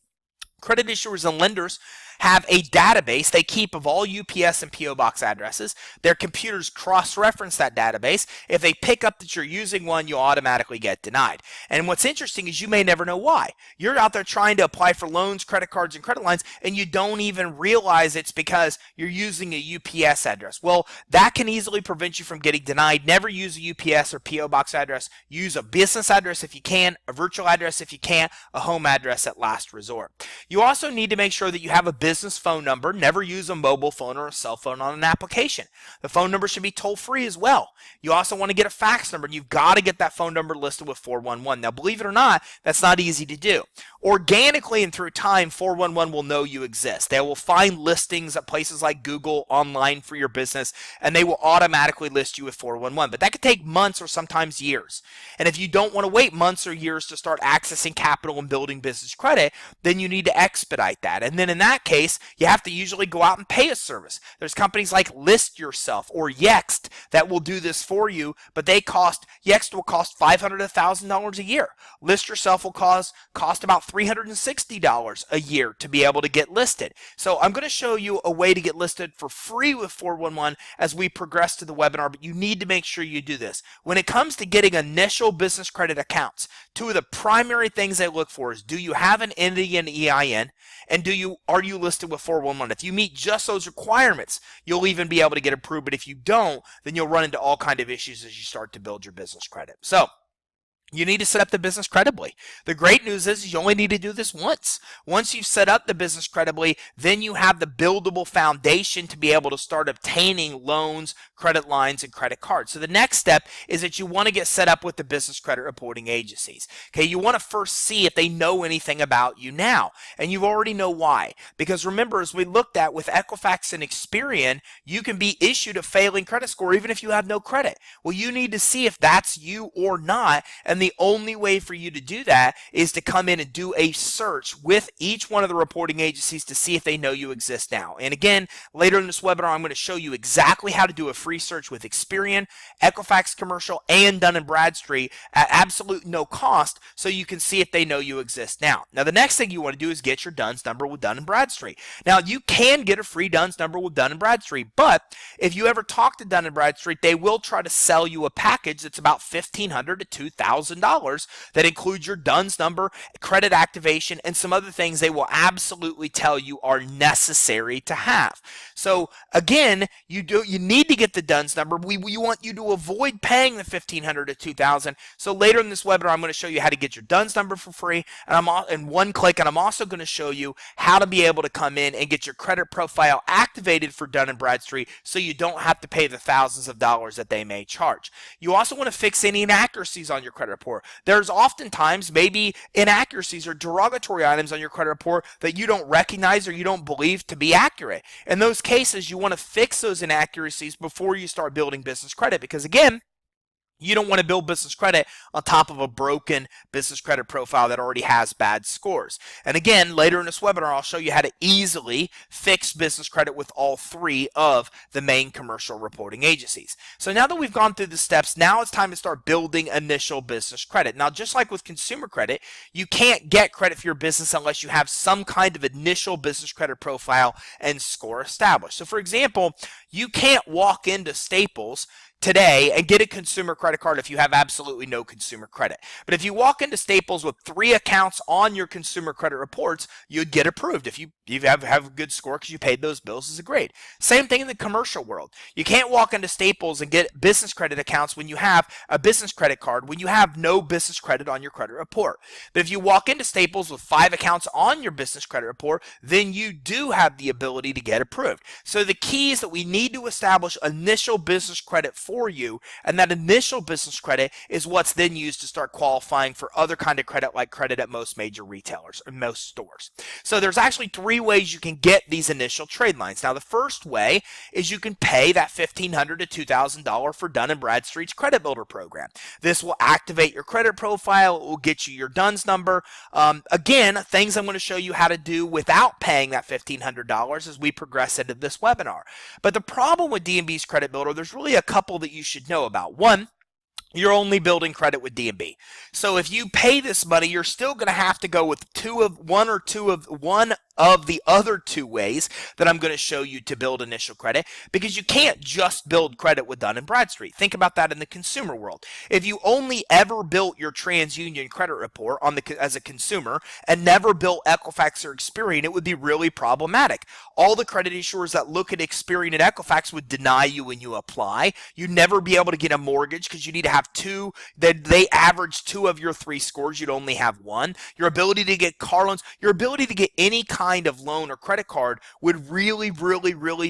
Credit issuers and lenders have a database they keep of all UPS and PO box addresses. Their computers cross-reference that database. If they pick up that you're using one, you'll automatically get denied. And what's interesting is you may never know why. You're out there trying to apply for loans, credit cards, and credit lines, and you don't even realize it's because you're using a UPS address. Well, that can easily prevent you from getting denied. Never use a UPS or PO box address. Use a business address if you can, a virtual address if you can't, a home address at last resort. You also need to make sure that you have a business phone number. Never use a mobile phone or a cell phone on an application. The phone number should be toll-free as well. You also want to get a fax number, and you've got to get that phone number listed with 411. Now, believe it or not, that's not easy to do. Organically and through time, 411 will know you exist. They will find listings at places like Google online for your business, and they will automatically list you with 411. But that could take months or sometimes years. And if you don't want to wait months or years to start accessing capital and building business credit, then you need to expedite that. And then in that case, you have to usually go out and pay a service. There's companies like List Yourself or Yext that will do this for you, but Yext will cost $500 to $1,000 a year. List Yourself will cost about $360 a year to be able to get listed. So I'm going to show you a way to get listed for free with 411 as we progress to the webinar, but you need to make sure you do this. When it comes to getting initial business credit accounts, two of the primary things they look for is, do you have an entity and EIN, and are you listed with 411? If you meet just those requirements, you'll even be able to get approved, but if you don't, then you'll run into all kinds of issues as you start to build your business credit. So you need to set up the business credibly. The great news is you only need to do this once. Once you've set up the business credibly, then you have the buildable foundation to be able to start obtaining loans, credit lines, and credit cards. So the next step is that you want to get set up with the business credit reporting agencies. Okay, you want to first see if they know anything about you now, and you already know why. Because remember, as we looked at with Equifax and Experian, you can be issued a failing credit score even if you have no credit. Well, you need to see if that's you or not, and the only way for you to do that is to come in and do a search with each one of the reporting agencies to see if they know you exist now. And again, later in this webinar, I'm going to show you exactly how to do a free search with Experian, Equifax Commercial, and Dun & Bradstreet at absolute no cost, so you can see if they know you exist now. Now, the next thing you want to do is get your DUNS number with Dun & Bradstreet. Now, you can get a free DUNS number with Dun & Bradstreet, but if you ever talk to Dun & Bradstreet, they will try to sell you a package that's about $1,500 to $2,000 that includes your DUNS number, credit activation, and some other things they will absolutely tell you are necessary to have. So again, you need to get the DUNS number. We want you to avoid paying the $1,500 to $2,000. So later in this webinar, I'm going to show you how to get your DUNS number for free and in one click, and I'm also going to show you how to be able to come in and get your credit profile activated for Dun & Bradstreet so you don't have to pay the thousands of dollars that they may charge. You also want to fix any inaccuracies on your credit report. There's oftentimes maybe inaccuracies or derogatory items on your credit report that you don't recognize or you don't believe to be accurate. In those cases, you want to fix those inaccuracies before you start building business credit, because again, you don't want to build business credit on top of a broken business credit profile that already has bad scores. And again, later in this webinar, I'll show you how to easily fix business credit with all three of the main commercial reporting agencies. So now that we've gone through the steps, now it's time to start building initial business credit. Now, just like with consumer credit, you can't get credit for your business unless you have some kind of initial business credit profile and score established. So for example, you can't walk into Staples today and get a consumer credit card if you have absolutely no consumer credit. But if you walk into Staples with 3 accounts on your consumer credit reports, you'd get approved. If you have a good score because you paid those bills, is great. Same thing in the commercial world. You can't walk into Staples and get business credit accounts when you have a business credit card, when you have no business credit on your credit report. But if you walk into Staples with 5 accounts on your business credit report, then you do have the ability to get approved. So the key is that we need to establish initial business credit for you, and that initial business credit is what's then used to start qualifying for other kind of credit, like credit at most major retailers or most stores. So there's actually 3 ways you can get these initial trade lines. Now, the first way is you can pay that $1,500 to $2,000 for Dun & Bradstreet's Credit Builder program. This will activate your credit profile. It will get you your DUNS number. Again, things I'm going to show you how to do without paying that $1,500 as we progress into this webinar. But the problem with D&B's Credit Builder, there's really a couple that you should know about. One, you're only building credit with D&B. So if you pay this money, you're still going to have to go with one of the other two ways that I'm going to show you to build initial credit, because you can't just build credit with Dun & Bradstreet. Think about that in the consumer world. If you only ever built your TransUnion credit report as a consumer and never built Equifax or Experian, it would be really problematic. All the credit issuers that look at Experian and Equifax would deny you when you apply. You'd never be able to get a mortgage because you need to have two. They average 2 of your 3 scores. You'd only have 1. Your ability to get car loans, your ability to get any kind of loan or credit card would really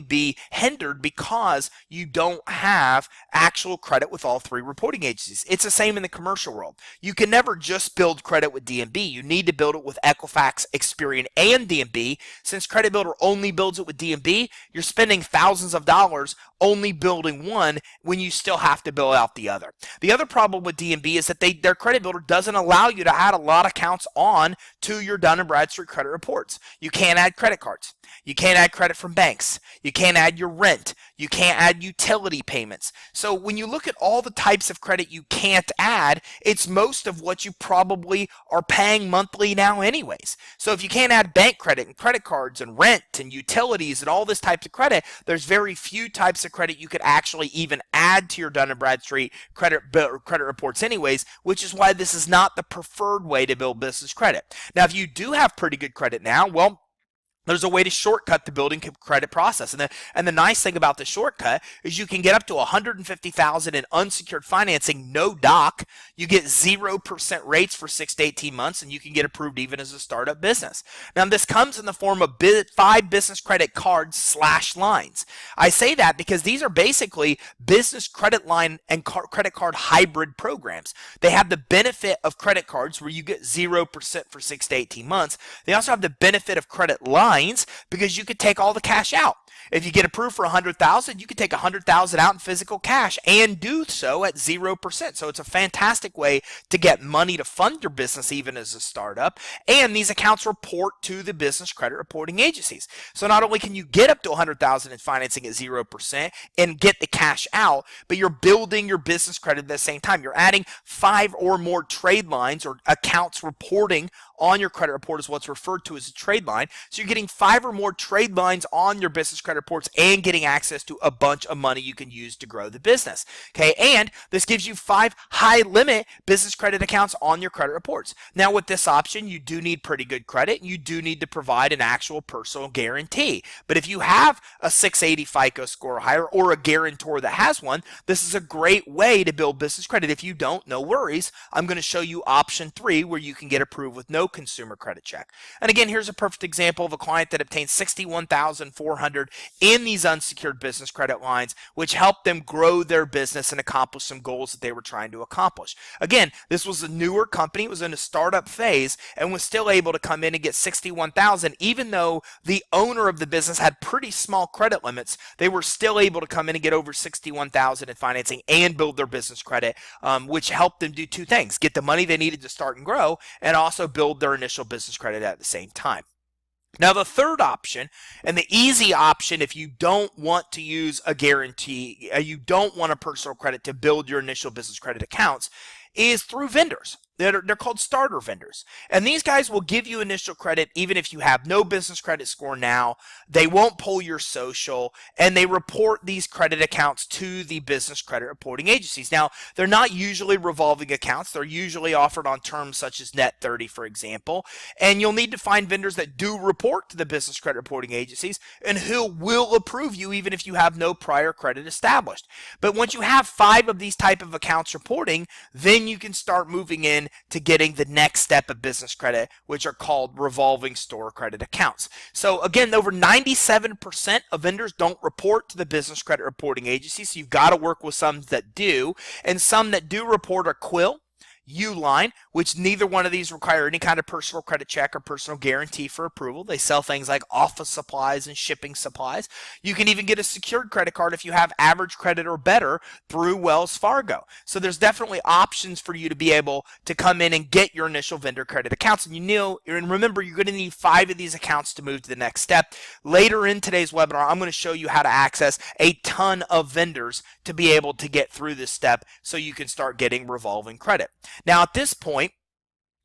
be hindered because you don't have actual credit with all 3 reporting agencies. It's the same in the commercial world. You can never just build credit with D&B. You need to build it with Equifax, Experian, and D&B. Since Credit Builder only builds it with D&B, you're spending thousands of dollars only building one when you still have to build out the other. The other problem with D&B is that their credit builder doesn't allow you to add a lot of accounts on to your Dun & Bradstreet credit reports. You can't add credit cards. You can't add credit from banks. You can't add your rent. You can't add utility payments. So when you look at all the types of credit you can't add, it's most of what you probably are paying monthly now anyways. So if you can't add bank credit and credit cards and rent and utilities and all this types of credit, there's very few types of credit you could actually even add to your Dun & Bradstreet credit reports anyways, which is why this is not the preferred way to build business credit. Now, if you do have pretty good credit now, well, there's a way to shortcut the building credit process. And the nice thing about the shortcut is you can get up to $150,000 in unsecured financing, no doc. You get 0% rates for 6 to 18 months, and you can get approved even as a startup business. Now, this comes in the form of 5 business credit cards / lines. I say that because these are basically business credit line and credit card hybrid programs. They have the benefit of credit cards where you get 0% for 6 to 18 months. They also have the benefit of credit lines because you could take all the cash out. If you get approved for $100,000, you can take $100,000 out in physical cash and do so at 0%. So it's a fantastic way to get money to fund your business even as a startup. And these accounts report to the business credit reporting agencies. So not only can you get up to $100,000 in financing at 0% and get the cash out, but you're building your business credit at the same time. You're adding 5 or more trade lines or accounts reporting on your credit report is what's referred to as a trade line. So you're getting 5 or more trade lines on your business credit reports and getting access to a bunch of money you can use to grow the business. Okay, and this gives you 5 high limit business credit accounts on your credit reports. Now with this option, you do need pretty good credit. You do need to provide an actual personal guarantee. But if you have a 680 FICO score or higher or a guarantor that has one, this is a great way to build business credit. If you don't, no worries. I'm going to show you option 3 where you can get approved with no consumer credit check. And again, here's a perfect example of a client that obtained $61,400 in these unsecured business credit lines, which helped them grow their business and accomplish some goals that they were trying to accomplish. Again, this was a newer company. It was in a startup phase and was still able to come in and get $61,000, even though the owner of the business had pretty small credit limits. They were still able to come in and get over $61,000 in financing and build their business credit, which helped them do 2 things: get the money they needed to start and grow, and also build their initial business credit at the same time. Now, the third option, and the easy option if you don't want to use a guarantee, you don't want a personal credit to build your initial business credit accounts, is through vendors. They're called starter vendors. And these guys will give you initial credit even if you have no business credit score now. They won't pull your social, and they report these credit accounts to the business credit reporting agencies. Now, they're not usually revolving accounts. They're usually offered on terms such as net 30, for example. And you'll need to find vendors that do report to the business credit reporting agencies and who will approve you even if you have no prior credit established. But once you have 5 of these type of accounts reporting, then you can start moving in to getting the next step of business credit, which are called revolving store credit accounts. So again, over 97% of vendors don't report to the business credit reporting agency, so you've got to work with some that do, and some that do report are Quill, Uline, which neither one of these require any kind of personal credit check or personal guarantee for approval. They sell things like office supplies and shipping supplies. You can even get a secured credit card if you have average credit or better through Wells Fargo. So there's definitely options for you to be able to come in and get your initial vendor credit accounts. And remember, you're going to need 5 of these accounts to move to the next step. Later in today's webinar, I'm going to show you how to access a ton of vendors to be able to get through this step so you can start getting revolving credit. Now, at this point,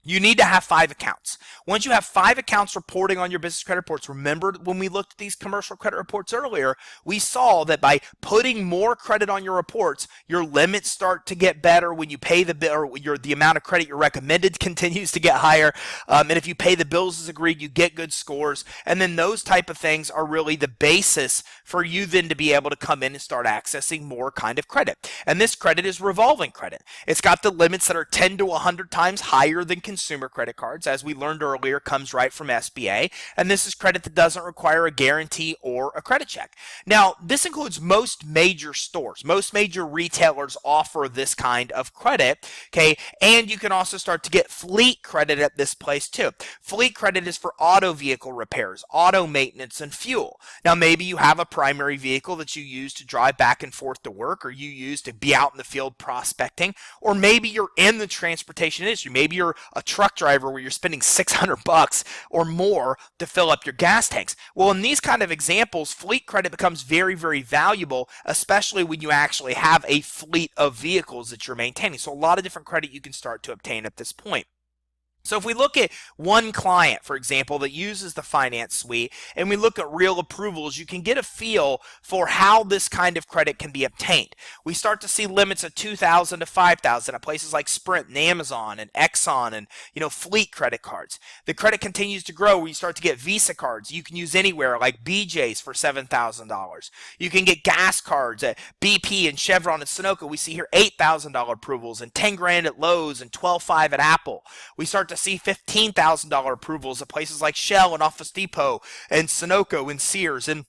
you need to have 5 accounts. Once you have 5 accounts reporting on your business credit reports, remember when we looked at these commercial credit reports earlier, we saw that by putting more credit on your reports, your limits start to get better. When you pay the bill, or the amount of credit you're recommended continues to get higher. And if you pay the bills as agreed, you get good scores. And then those type of things are really the basis for you then to be able to come in and start accessing more kind of credit. And this credit is revolving credit. It's got the limits that are 10 to 100 times higher than consumer credit cards, as we learned earlier, comes right from SBA, and this is credit that doesn't require a guarantee or a credit check. Now, this includes most major stores. Most major retailers offer this kind of credit, okay? And you can also start to get fleet credit at this place too. Fleet credit is for auto vehicle repairs, auto maintenance, and fuel. Now, maybe you have a primary vehicle that you use to drive back and forth to work, or you use to be out in the field prospecting, or maybe you're in the transportation industry. Maybe you're a truck driver where you're spending $600 or more to fill up your gas tanks. Well, in these kind of examples, fleet credit becomes very, very valuable, especially when you actually have a fleet of vehicles that you're maintaining. So a lot of different credit you can start to obtain at this point. So if we look at one client, for example, that uses the finance suite, and we look at real approvals, you can get a feel for how this kind of credit can be obtained. We start to see limits of $2,000 to $5,000 at places like Sprint and Amazon and Exxon and fleet credit cards. The credit continues to grow where you start to get Visa cards you can use anywhere, like BJ's for $7,000. You can get gas cards at BP and Chevron and Sunoco. We see here $8,000 approvals and $10,000 at Lowe's and $12,500 at Apple. We start to see $15,000 approvals at places like Shell and Office Depot and Sunoco and Sears, and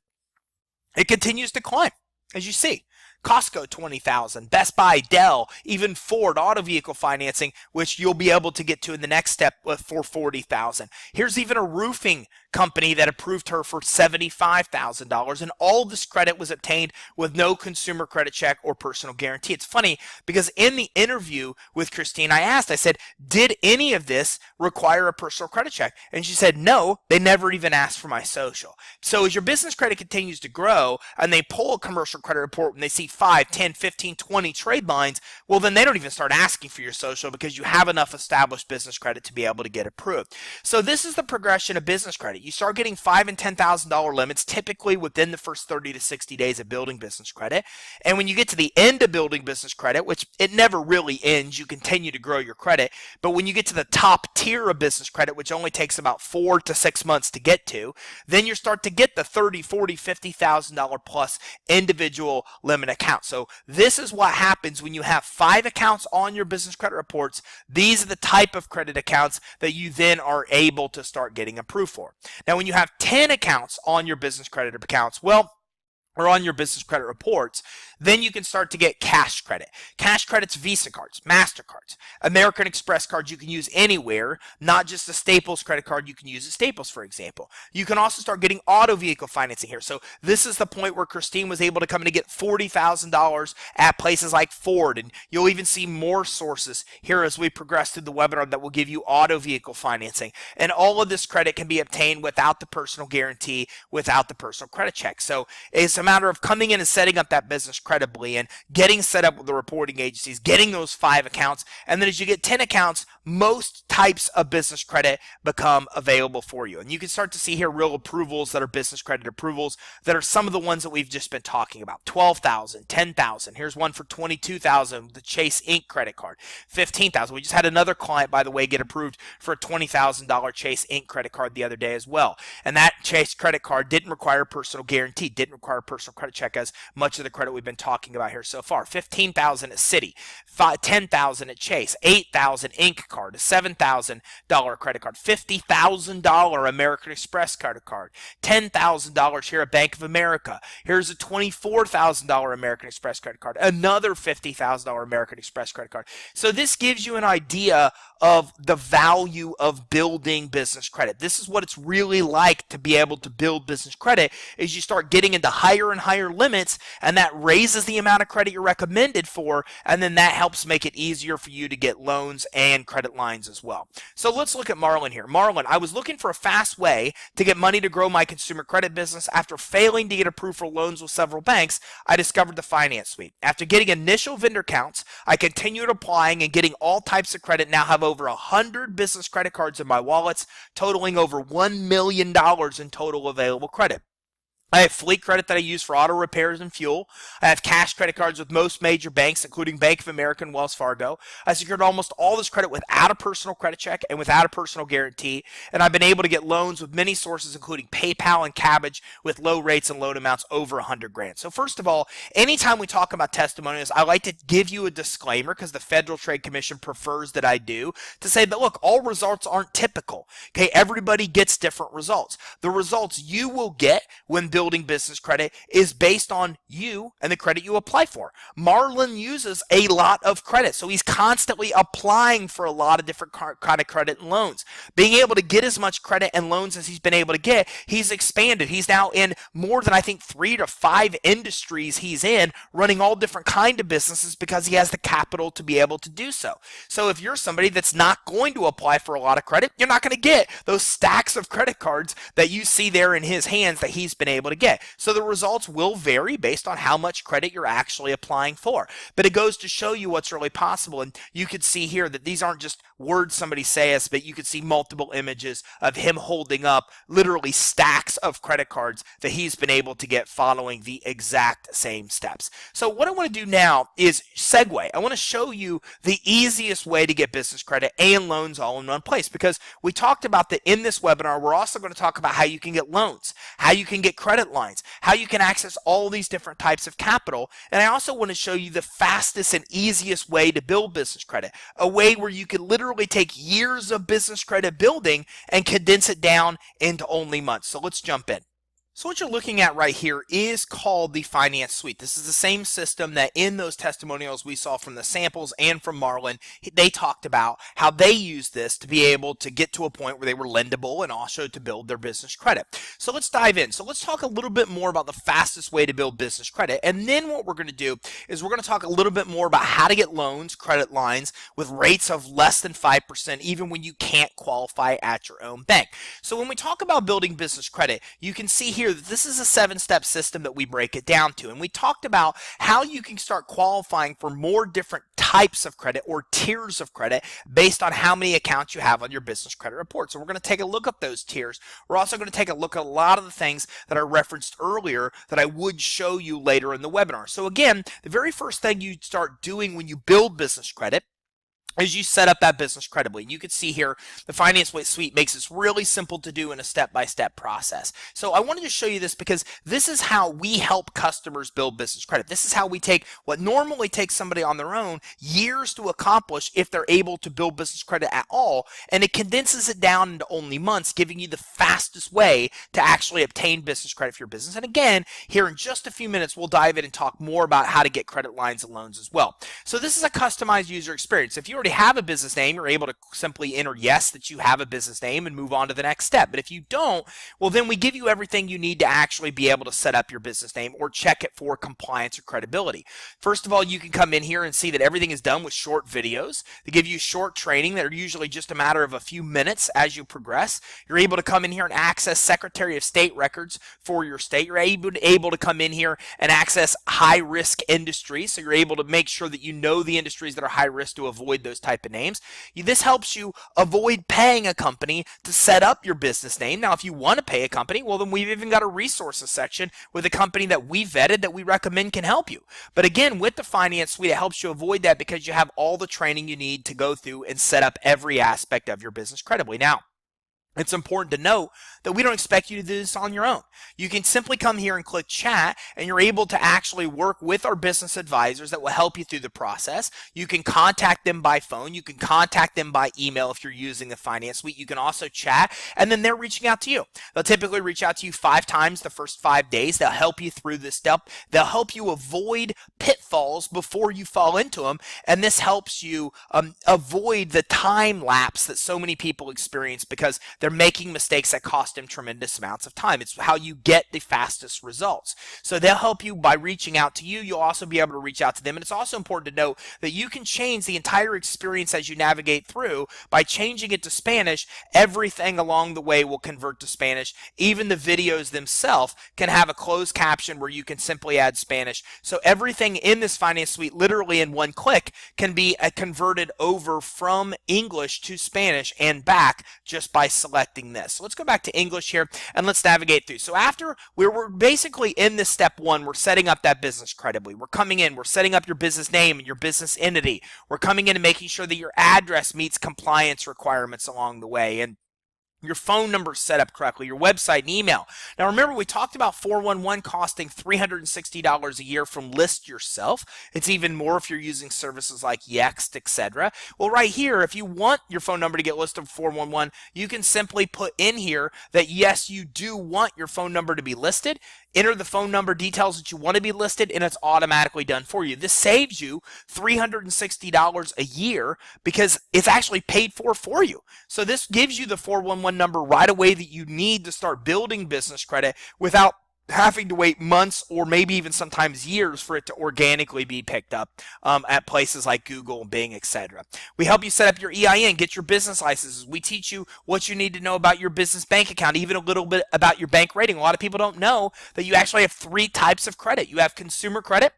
it continues to climb, as you see. Costco, $20,000, Best Buy, Dell, even Ford auto vehicle financing, which you'll be able to get to in the next step for $40,000. Here's even a roofing company that approved her for $75,000, and all this credit was obtained with no consumer credit check or personal guarantee. It's funny because in the interview with Christine, I said, did any of this require a personal credit check? And she said, no, they never even asked for my social. So as your business credit continues to grow and they pull a commercial credit report when they see 5, 10, 15, 20 trade lines, well, then they don't even start asking for your social because you have enough established business credit to be able to get approved. So this is the progression of business credit. You start getting $5,000 and $10,000 limits typically within the first 30 to 60 days of building business credit. And when you get to the end of building business credit, which it never really ends, you continue to grow your credit. But when you get to the top tier of business credit, which only takes about 4 to 6 months to get to, then you start to get the $30,000, $40,000, $50,000 plus individual limit account. So this is what happens when you have 5 accounts on your business credit reports. These are the type of credit accounts that you then are able to start getting approved for. Now, when you have 10 accounts on your business credit accounts, or on your business credit reports, then you can start to get cash credit. Cash credit's Visa cards, MasterCards, American Express cards you can use anywhere, not just a Staples credit card you can use at Staples, for example. You can also start getting auto vehicle financing here. So this is the point where Christine was able to come in and get $40,000 at places like Ford, and you'll even see more sources here as we progress through the webinar that will give you auto vehicle financing. And all of this credit can be obtained without the personal guarantee, without the personal credit check. So it's a matter of coming in and setting up that business credibly and getting set up with the reporting agencies, getting those 5 accounts, and then as you get 10 accounts, most types of business credit become available for you. And you can start to see here real approvals that are business credit approvals that are some of the ones that we've just been talking about. $12,000, $10,000. Here's one for $22,000, the Chase Inc. credit card. $15,000. We just had another client, by the way, get approved for a $20,000 Chase Inc. credit card the other day as well. And that Chase credit card didn't require a personal guarantee, didn't require a personal credit check, as much of the credit we've been talking about here so far. $15,000 at Citi, $10,000 at Chase, $8,000 Inc. card, a $7,000 credit card, $50,000 American Express credit card, $10,000 here at Bank of America. Here's a $24,000 American Express credit card, another $50,000 American Express credit card. So this gives you an idea of the value of building business credit. This is what it's really like to be able to build business credit, is you start getting into higher and higher limits, and that raises the amount of credit you're recommended for, and then that helps make it easier for you to get loans and credit lines as well. So let's look at Marlon here. Marlon, I was looking for a fast way to get money to grow my consumer credit business. After failing to get approved for loans with several banks, I discovered the Finance Suite. After getting initial vendor counts, I continued applying and getting all types of credit. Now have over 100 business credit cards in my wallets, totaling over $1 million in total available credit. I have fleet credit that I use for auto repairs and fuel. I have cash credit cards with most major banks, including Bank of America and Wells Fargo. I secured almost all this credit without a personal credit check and without a personal guarantee. And I've been able to get loans with many sources, including PayPal and Cabbage, with low rates and loan amounts over 100 grand. So first of all, anytime we talk about testimonials, I like to give you a disclaimer, because the Federal Trade Commission prefers that I do, to say that, look, all results aren't typical. Okay, everybody gets different results. The results you will get when building business credit is based on you and the credit you apply for. Marlon uses a lot of credit, so he's constantly applying for a lot of different kind of credit and loans. Being able to get as much credit and loans as he's been able to get, he's expanded. He's now in more than, I think, 3 to 5 industries he's in, running all different kind of businesses because he has the capital to be able to do so. So if you're somebody that's not going to apply for a lot of credit, you're not going to get those stacks of credit cards that you see there in his hands that he's been able to get. So the results will vary based on how much credit you're actually applying for. But it goes to show you what's really possible. And you could see here that these aren't just words somebody says, but you could see multiple images of him holding up literally stacks of credit cards that he's been able to get following the exact same steps. So what I want to do now is segue. I want to show you the easiest way to get business credit and loans all in one place, because we talked about that in this webinar. We're also going to talk about how you can get loans, how you can get credit lines, how you can access all these different types of capital. And I also want to show you the fastest and easiest way to build business credit, a way where you can literally take years of business credit building and condense it down into only months. So let's jump in. So what you're looking at right here is called the Finance Suite. This is the same system that in those testimonials we saw from the samples and from Marlon, they talked about how they used this to be able to get to a point where they were lendable and also to build their business credit. So let's dive in. So let's talk a little bit more about the fastest way to build business credit. And then what we're going to do is we're going to talk a little bit more about how to get loans, credit lines with rates of less than 5%, even when you can't qualify at your own bank. So when we talk about building business credit, you can see here that this is a 7-step system that we break it down to. And we talked about how you can start qualifying for more different types of credit or tiers of credit based on how many accounts you have on your business credit report. So we're going to take a look at those tiers. We're also going to take a look at a lot of the things that I referenced earlier that I would show you later in the webinar. So again, the very first thing you start doing when you build business credit is you set up that business credibly. And you can see here, the Finance Suite makes this really simple to do in a step-by-step process. So I wanted to show you this because this is how we help customers build business credit. This is how we take what normally takes somebody on their own years to accomplish if they're able to build business credit at all. And it condenses it down into only months, giving you the fastest way to actually obtain business credit for your business. And again, here in just a few minutes, we'll dive in and talk more about how to get credit lines and loans as well. So this is a customized user experience. If you already have a business name, you're able to simply enter yes that you have a business name and move on to the next step. But if you don't, well, then we give you everything you need to actually be able to set up your business name or check it for compliance or credibility. First of all, you can come in here and see that everything is done with short videos. They give you short training that are usually just a matter of a few minutes as you progress. You're able to come in here and access Secretary of State records for your state. You're able to come in here and access high-risk industries. So you're able to make sure that you know the industries that are high risk to avoid those type of names. This helps you avoid paying a company to set up your business name. Now, if you want to pay a company, well, then we've even got a resources section with a company that we vetted that we recommend can help you. But again, with the Finance Suite, it helps you avoid that because you have all the training you need to go through and set up every aspect of your business credibly. Now, It's important to note that we don't expect you to do this on your own. You can simply come here and click chat, and you're able to actually work with our business advisors that will help you through the process. You can contact them by phone. You can contact them by email if you're using the finance suite. You can also chat, and then they're reaching out to you. They'll typically reach out to you 5 times the first 5 days. They'll help you through this step. They'll help you avoid pitfalls before you fall into them, and this helps you avoid the time lapse that so many people experience because they're making mistakes that cost them tremendous amounts of time. It's how you get the fastest results. So they'll help you by reaching out to you. You'll also be able to reach out to them. And it's also important to note that you can change the entire experience as you navigate through by changing it to Spanish. Everything along the way will convert to Spanish. Even the videos themselves can have a closed caption where you can simply add Spanish. So everything in this finance suite, literally in one click, can be converted over from English to Spanish and back just by selecting this. So let's go back to English here and let's navigate through. So after we're basically in this step 1, we're setting up that business credibly. We're coming in, we're setting up your business name and your business entity. We're coming in and making sure that your address meets compliance requirements along the way, and your phone number is set up correctly, your website and email. Now remember, we talked about 411 costing $360 a year from List Yourself. It's even more if you're using services like Yext, etc. Well, right here, if you want your phone number to get listed for 411, you can simply put in here that yes, you do want your phone number to be listed. Enter the phone number details that you want to be listed, and it's automatically done for you. This saves you $360 a year because it's actually paid for you. So this gives you the 411 number right away that you need to start building business credit without having to wait months or maybe even sometimes years for it to organically be picked up at places like Google, Bing, etc. We help you set up your EIN, get your business licenses. We teach you what you need to know about your business bank account, even a little bit about your bank rating. A lot of people don't know that you actually have 3 types of credit. You have consumer credit,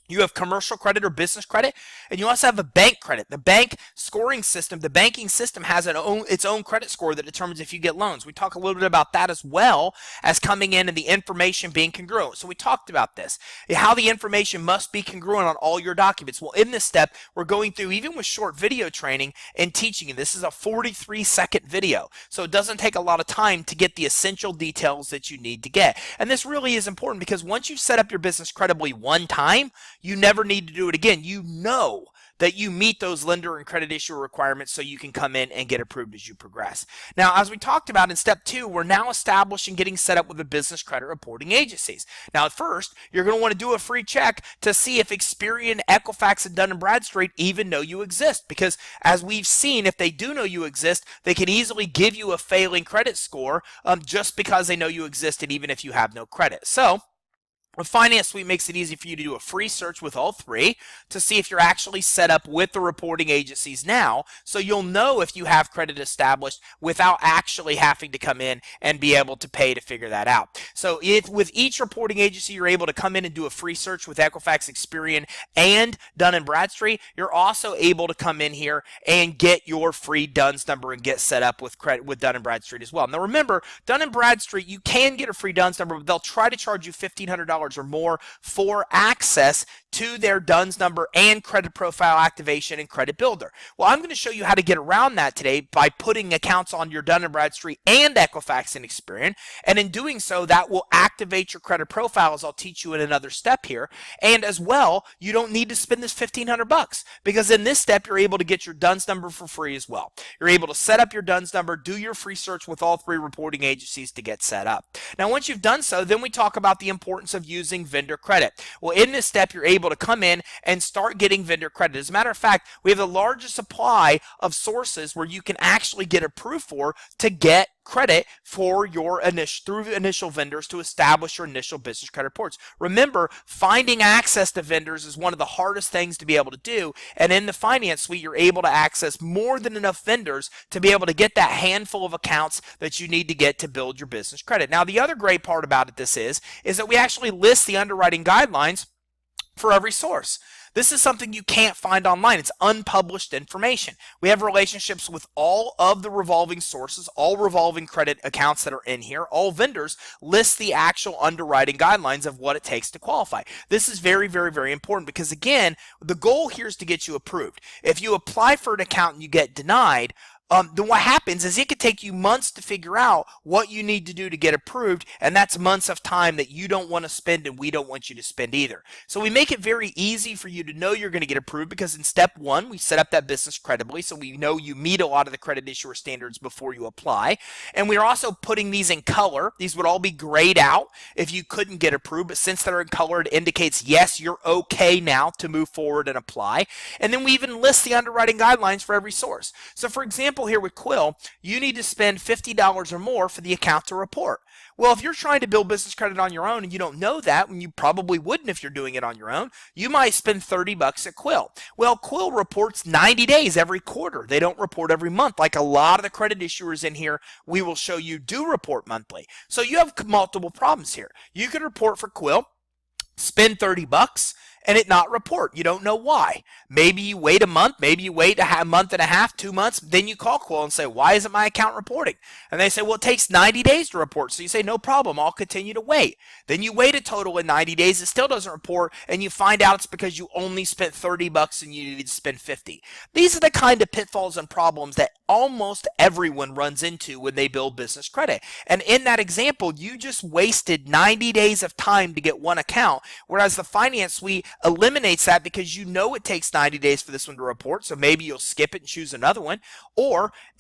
you have commercial credit or business credit, and you also have a bank credit. The bank scoring system, the banking system has its own credit score that determines if you get loans. We talk a little bit about that as well as coming in and the information being congruent. So we talked about this, how the information must be congruent on all your documents. Well, in this step, we're going through, even with short video training and teaching you. This is a 43-second video, so it doesn't take a lot of time to get the essential details that you need to get. And this really is important because once you've set up your business credibly one time, you never need to do it again. You know that you meet those lender and credit issuer requirements so you can come in and get approved as you progress. Now, as we talked about in step 2, we're now establishing getting set up with the business credit reporting agencies. Now, at first, you're going to want to do a free check to see if Experian, Equifax, and Dun & Bradstreet even know you exist, because as we've seen, if they do know you exist, they can easily give you a failing credit score just because they know you exist, and even if you have no credit. So a finance suite makes it easy for you to do a free search with all 3 to see if you're actually set up with the reporting agencies now, so you'll know if you have credit established without actually having to come in and be able to pay to figure that out. So with each reporting agency, you're able to come in and do a free search with Equifax, Experian, and Dun & Bradstreet. You're also able to come in here and get your free DUNS number and get set up with credit with Dun & Bradstreet as well. Now remember, Dun & Bradstreet, you can get a free DUNS number, but they'll try to charge you $1,500 or more for access to their DUNS number and credit profile activation and credit builder. Well, I'm going to show you how to get around that today by putting accounts on your Dun & Bradstreet and Equifax and Experian, and in doing so, that will activate your credit profiles. I'll teach you in another step here. And as well, you don't need to spend this $1,500 because in this step, you're able to get your DUNS number for free as well. You're able to set up your DUNS number, do your free search with all 3 reporting agencies to get set up. Now, once you've done so, then we talk about the importance of using vendor credit. Well, in this step, you're able to come in and start getting vendor credit. As a matter of fact, we have the largest supply of sources where you can actually get approved for to get credit for your initial vendors to establish your initial business credit reports. Remember, finding access to vendors is one of the hardest things to be able to do, and in the finance suite, you're able to access more than enough vendors to be able to get that handful of accounts that you need to get to build your business credit. Now, the other great part about it is that we actually list the underwriting guidelines for every source. This is something you can't find online. It's unpublished information. We have relationships with all of the revolving sources, all revolving credit accounts that are in here. All vendors list the actual underwriting guidelines of what it takes to qualify. This is very, very, very important because, again, the goal here is to get you approved. If you apply for an account and you get denied, then what happens is it could take you months to figure out what you need to do to get approved, and that's months of time that you don't want to spend and we don't want you to spend either. So we make it very easy for you to know you're going to get approved because in step 1, we set up that business credibly, so we know you meet a lot of the credit issuer standards before you apply. And we're also putting these in color. These would all be grayed out if you couldn't get approved, but since they're in color, it indicates yes, you're okay now to move forward and apply. And then we even list the underwriting guidelines for every source. So for example, here with Quill, you need to spend $50 or more for the account to report. Well, if you're trying to build business credit on your own and you don't know that, and you probably wouldn't if you're doing it on your own, you might spend $30 at Quill. Well, Quill reports 90 days every quarter. They don't report every month like a lot of the credit issuers in here we will show you do report monthly. So you have multiple problems here. You could report for Quill, spend $30, and it not report. You don't know why. Maybe you wait a month, maybe you wait a month and a half, 2 months, then you call Quill and say, why isn't my account reporting? And they say, well, it takes 90 days to report. So you say, no problem, I'll continue to wait. Then you wait a total of 90 days, it still doesn't report, and you find out it's because you only spent $30 and you needed to spend $50. These are the kind of pitfalls and problems that almost everyone runs into when they build business credit. And in that example, you just wasted 90 days of time to get one account, whereas the Finance Suite eliminates that because you know it takes 90 days for this one to report, so maybe you'll skip it and choose another one,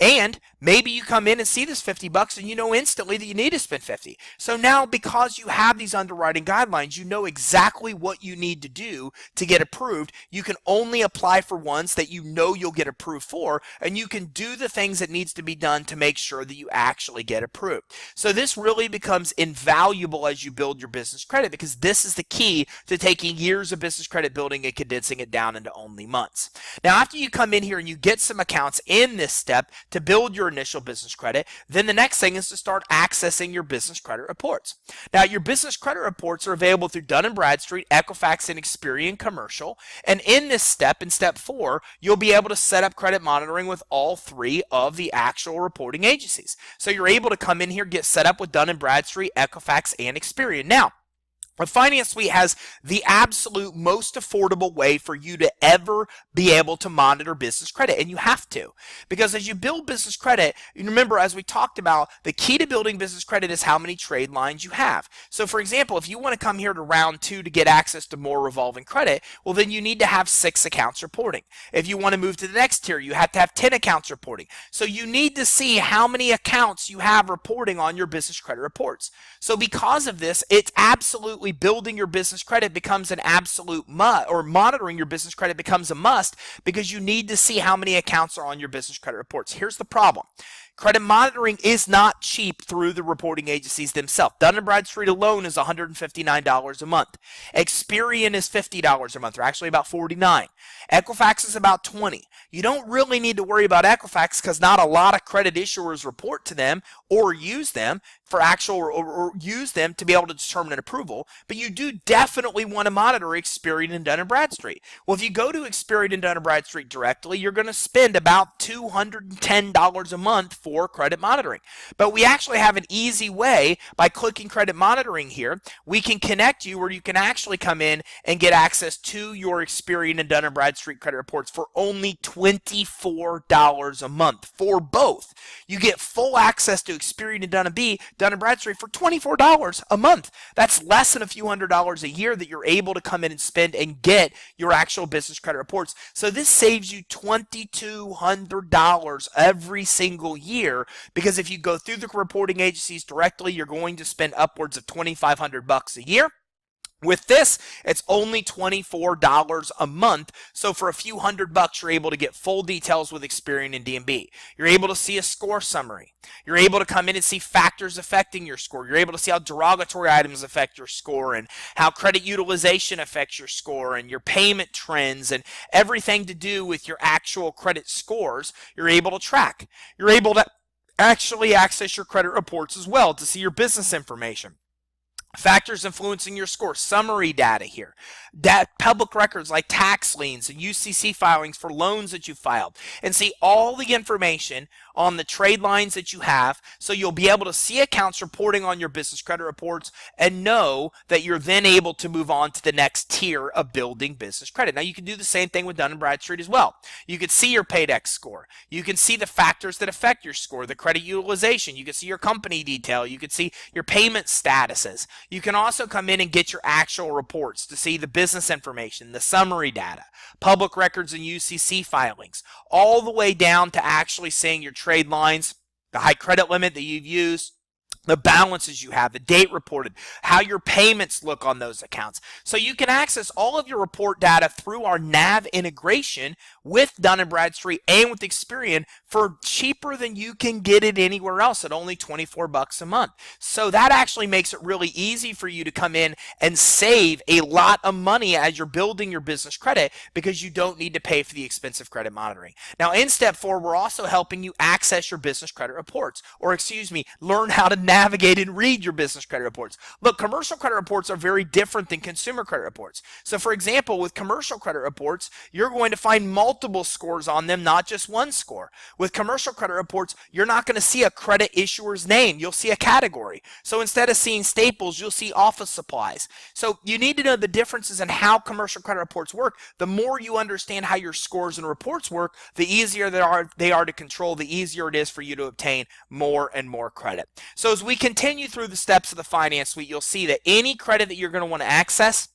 and maybe you come in and see this $50 and you know instantly that you need to spend $50. So now because you have these underwriting guidelines, you know exactly what you need to do to get approved. You can only apply for ones that you know you'll get approved for, and you can do the things that needs to be done to make sure that you actually get approved. So this really becomes invaluable as you build your business credit, because this is the key to taking years of business credit building and condensing it down into only months. Now, after you come in here and you get some accounts in this step to build your initial business credit, then the next thing is to start accessing your business credit reports. Now, your business credit reports are available through Dun & Bradstreet, Equifax, and Experian Commercial. And in this step, in step 4, you'll be able to set up credit monitoring with all 3 of the actual reporting agencies. So you're able to come in here, get set up with Dun & Bradstreet, Equifax, and Experian. Now, the Finance Suite has the absolute most affordable way for you to ever be able to monitor business credit, and you have to. Because as you build business credit, you remember, as we talked about, the key to building business credit is how many trade lines you have. So for example, if you want to come here to round 2 to get access to more revolving credit, well then you need to have 6 accounts reporting. If you want to move to the next tier, you have to have 10 accounts reporting. So you need to see how many accounts you have reporting on your business credit reports. So because of this, it's absolutely building your business credit becomes an absolute must, or monitoring your business credit becomes a must, because you need to see how many accounts are on your business credit reports. Here's the problem. Credit monitoring is not cheap through the reporting agencies themselves. Dun & Bradstreet alone is $159 a month. Experian is $50 a month, or actually about $49. Equifax is about $20. You don't really need to worry about Equifax because not a lot of credit issuers report to them or use them for actual, or use them to be able to determine an approval, but you do definitely want to monitor Experian and Dun & Bradstreet. Well, if you go to Experian and Dun & Bradstreet directly, you're going to spend about $210 a month for credit monitoring. But we actually have an easy way. By clicking credit monitoring here, we can connect you where you can actually come in and get access to your Experian and Dun & Bradstreet credit reports for only $24 a month for both. You get full access to Experian and Dun & Bradstreet for $24 a month. That's less than a few $100s a year that you're able to come in and spend and get your actual business credit reports. So this saves you $2,200 every single year, because if you go through the reporting agencies directly, you're going to spend upwards of $2,500 a year. With this, it's only $24 a month, so for a few $100, you're able to get full details with Experian and D&B. You're able to see a score summary. You're able to come in and see factors affecting your score. You're able to see how derogatory items affect your score, and how credit utilization affects your score, and your payment trends, and everything to do with your actual credit scores, you're able to track. You're able to actually access your credit reports as well to see your business information. Factors influencing your score, summary data here. Public records like tax liens and UCC filings for loans that you filed. And see all the information on the trade lines that you have, so you'll be able to see accounts reporting on your business credit reports and know that you're then able to move on to the next tier of building business credit. Now, you can do the same thing with Dun & Bradstreet as well. You can see your Paydex score. You can see the factors that affect your score, the credit utilization. You can see your company detail. You can see your payment statuses. You can also come in and get your actual reports to see the business information, the summary data, public records and UCC filings, all the way down to actually seeing your trade lines, the high credit limit that you've used, the balances you have, the date reported, how your payments look on those accounts. So you can access all of your report data through our NAV integration with Dun & Bradstreet and with Experian for cheaper than you can get it anywhere else at only $24 a month. So that actually makes it really easy for you to come in and save a lot of money as you're building your business credit, because you don't need to pay for the expensive credit monitoring. Now, in step 4, we're also helping you access your business credit reports, or learn how to navigate and read your business credit reports. Look, commercial credit reports are very different than consumer credit reports. So for example, with commercial credit reports, you're going to find multiple scores on them, not just one score. With commercial credit reports, you're not going to see a credit issuer's name. You'll see a category. So instead of seeing staples, you'll see office supplies. So you need to know the differences in how commercial credit reports work. The more you understand how your scores and reports work, the easier they are to control, the easier it is for you to obtain more and more credit. So as we continue through the steps of the finance suite, you'll see that any credit that you're going to want to access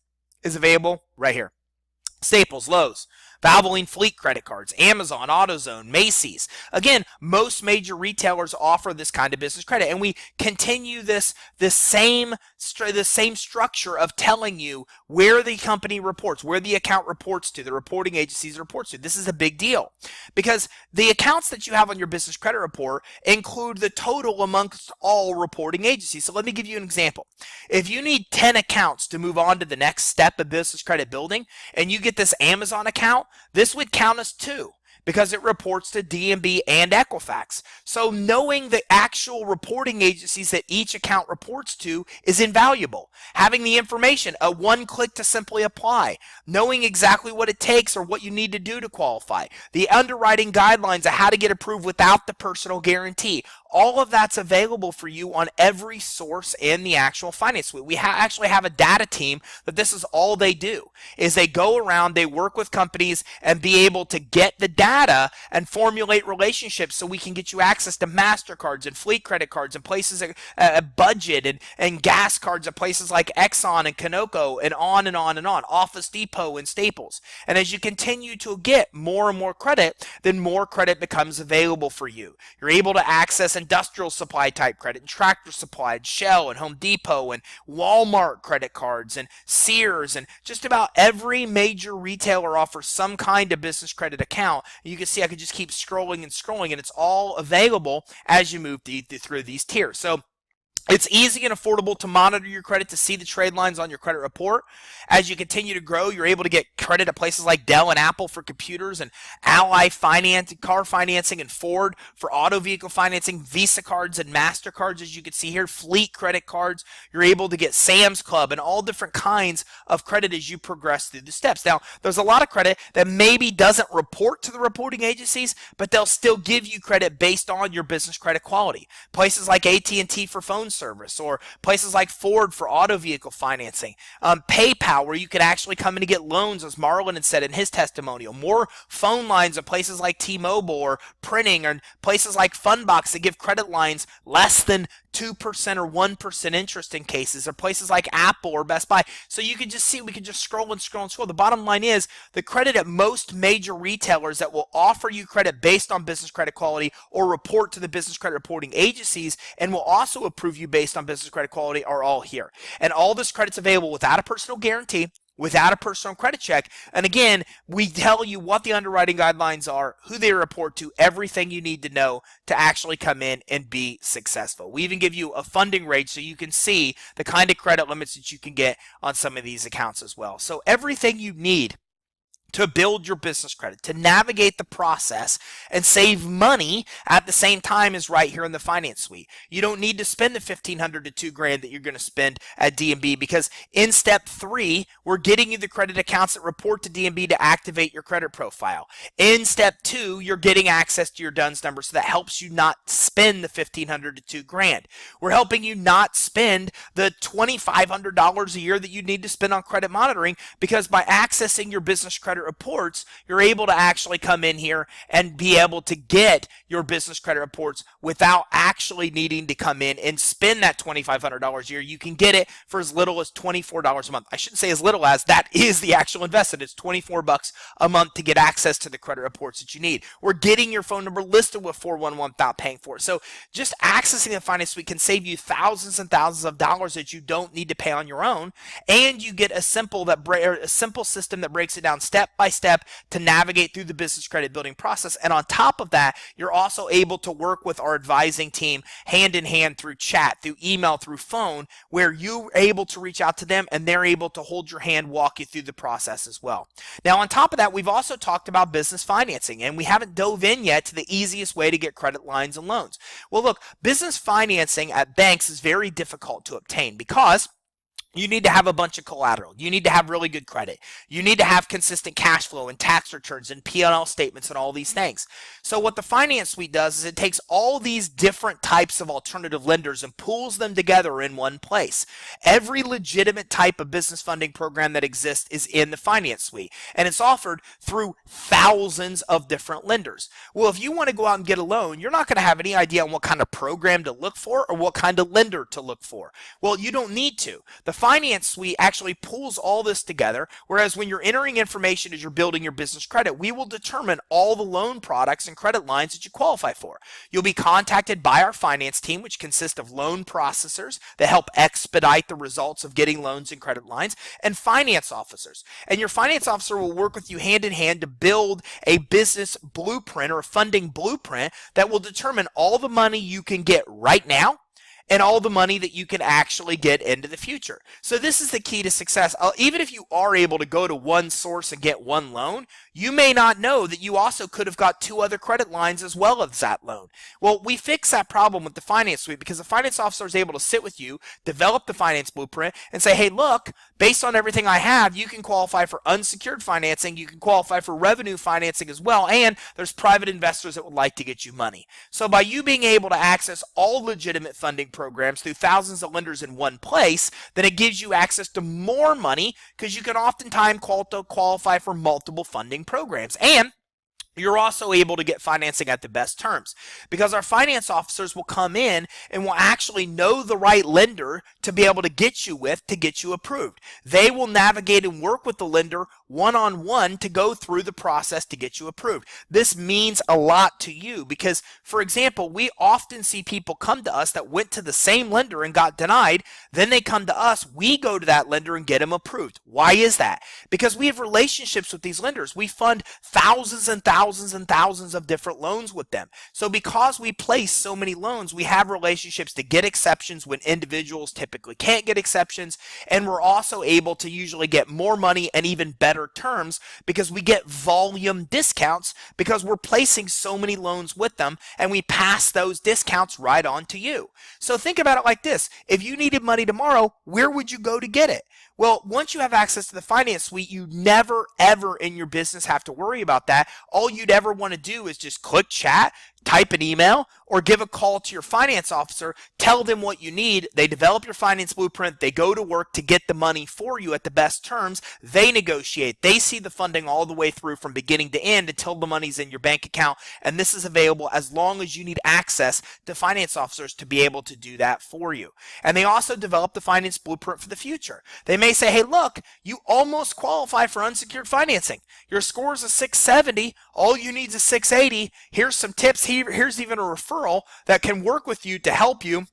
is available right here. Staples, Lowe's, Valvoline fleet credit cards, Amazon, AutoZone, Macy's. Again, most major retailers offer this kind of business credit, and we continue this same structure of telling you where the company reports, where the account reports to, the reporting agencies reports to. This is a big deal because the accounts that you have on your business credit report include the total amongst all reporting agencies. So let me give you an example. If you need 10 accounts to move on to the next step of business credit building, and you get this Amazon account, this would count as 2 because it reports to D&B and Equifax. So knowing the actual reporting agencies that each account reports to is invaluable. Having the information, a one click to simply apply, knowing exactly what it takes or what you need to do to qualify, the underwriting guidelines of how to get approved without the personal guarantee. All of that's available for you on every source in the actual finance suite. We actually have a data team that this is all they do, is they go around, they work with companies and be able to get the data and formulate relationships so we can get you access to MasterCards and fleet credit cards and places, budget and gas cards at places like Exxon and Conoco and on and on and on, Office Depot and Staples. And as you continue to get more and more credit, then more credit becomes available for you. You're able to access industrial supply type credit and Tractor Supply and Shell and Home Depot and Walmart credit cards and Sears, and just about every major retailer offers some kind of business credit account. You can see I could just keep scrolling and scrolling, and it's all available as you move through these tiers. So it's easy and affordable to monitor your credit, to see the trade lines on your credit report. As you continue to grow, you're able to get credit at places like Dell and Apple for computers, and Ally Finance, car financing, and Ford for auto vehicle financing, Visa cards and MasterCards, as you can see here, fleet credit cards. You're able to get Sam's Club and all different kinds of credit as you progress through the steps. Now, there's a lot of credit that maybe doesn't report to the reporting agencies, but they'll still give you credit based on your business credit quality. Places like AT&T for phone service, or places like Ford for auto vehicle financing, PayPal, where you could actually come in and get loans, as Marlon had said in his testimonial, more phone lines at places like T-Mobile or printing, or places like Fundbox that give credit lines less than 2% or 1% interest in cases, or places like Apple or Best Buy. So you can just see, we can just scroll and scroll and scroll. The bottom line is the credit at most major retailers that will offer you credit based on business credit quality or report to the business credit reporting agencies and will also approve you based on business credit quality are all here. And all this credit's available without a personal guarantee, without a personal credit check. And again, we tell you what the underwriting guidelines are, who they report to, everything you need to know to actually come in and be successful. We even give you a funding rate so you can see the kind of credit limits that you can get on some of these accounts as well. So everything you need to build your business credit, to navigate the process and save money at the same time is right here in the finance suite. You don't need to spend the $1,500 to $2,000 that you're going to spend at D&B, because in step 3, we're getting you the credit accounts that report to D&B to activate your credit profile. In step 2, you're getting access to your DUNS number, so that helps you not spend the $1,500 to $2,000. We're helping you not spend the $2,500 a year that you need to spend on credit monitoring, because by accessing your business credit reports, you're able to actually come in here and be able to get your business credit reports without actually needing to come in and spend that $2,500 a year. You can get it for as little as $24 a month. I shouldn't say as little as, that is the actual investment. It's $24 a month to get access to the credit reports that you need. We're getting your phone number listed with 411 without paying for it. So just accessing the finance suite can save you thousands and thousands of dollars that you don't need to pay on your own, and you get a simple system that breaks it down step by step to navigate through the business credit building process. And on top of that, you're also able to work with our advising team hand in hand through chat, through email, through phone, where you're able to reach out to them and they're able to hold your hand, walk you through the process as well. Now, on top of that, we've also talked about business financing, and we haven't dove in yet to the easiest way to get credit lines and loans. Well, look, business financing at banks is very difficult to obtain because you need to have a bunch of collateral. You need to have really good credit. You need to have consistent cash flow and tax returns and P&L statements and all these things. So what the finance suite does is it takes all these different types of alternative lenders and pools them together in one place. Every legitimate type of business funding program that exists is in the finance suite, and it's offered through thousands of different lenders. Well, if you want to go out and get a loan, you're not going to have any idea on what kind of program to look for or what kind of lender to look for. Well, you don't need to. The finance suite actually pulls all this together, whereas when you're entering information as you're building your business credit, we will determine all the loan products and credit lines that you qualify for. You'll be contacted by our finance team, which consists of loan processors that help expedite the results of getting loans and credit lines, and finance officers. And your finance officer will work with you hand in hand to build a business blueprint or a funding blueprint that will determine all the money you can get right now and all the money that you can actually get into the future. So this is the key to success. Even if you are able to go to one source and get one loan, you may not know that you also could have got 2 other credit lines as well as that loan. Well, we fix that problem with the finance suite because the finance officer is able to sit with you, develop the finance blueprint, and say, hey, look, based on everything I have, you can qualify for unsecured financing, you can qualify for revenue financing as well, and there's private investors that would like to get you money. So by you being able to access all legitimate funding programs through thousands of lenders in one place, then it gives you access to more money because you can oftentimes qualify for multiple funding programs. And you're also able to get financing at the best terms because our finance officers will come in and will actually know the right lender to be able to get you with to get you approved. They will navigate and work with the lender one-on-one to go through the process to get you approved. This means a lot to you because, for example, we often see people come to us that went to the same lender and got denied. Then they come to us, we go to that lender and get them approved. Why is that? Because we have relationships with these lenders. We fund thousands and thousands of different loans with them. So because we place so many loans, we have relationships to get exceptions when individuals typically can't get exceptions, and we're also able to usually get more money and even better terms because we get volume discounts because we're placing so many loans with them, and we pass those discounts right on to you. So think about it like this. If you needed money tomorrow, where would you go to get it? Well, once you have access to the finance suite, you never, ever in your business have to worry about that. All you'd ever want to do is just click chat, type an email, or give a call to your finance officer, tell them what you need. They develop your finance blueprint. They go to work to get the money for you at the best terms. They negotiate. They see the funding all the way through from beginning to end until the money's in your bank account. And this is available as long as you need access to finance officers to be able to do that for you. And they also develop the finance blueprint for the future. They may say, hey, look, you almost qualify for unsecured financing. Your score is a 670. All you need is a 680. Here's some tips. Here's even a referral that can work with you to help you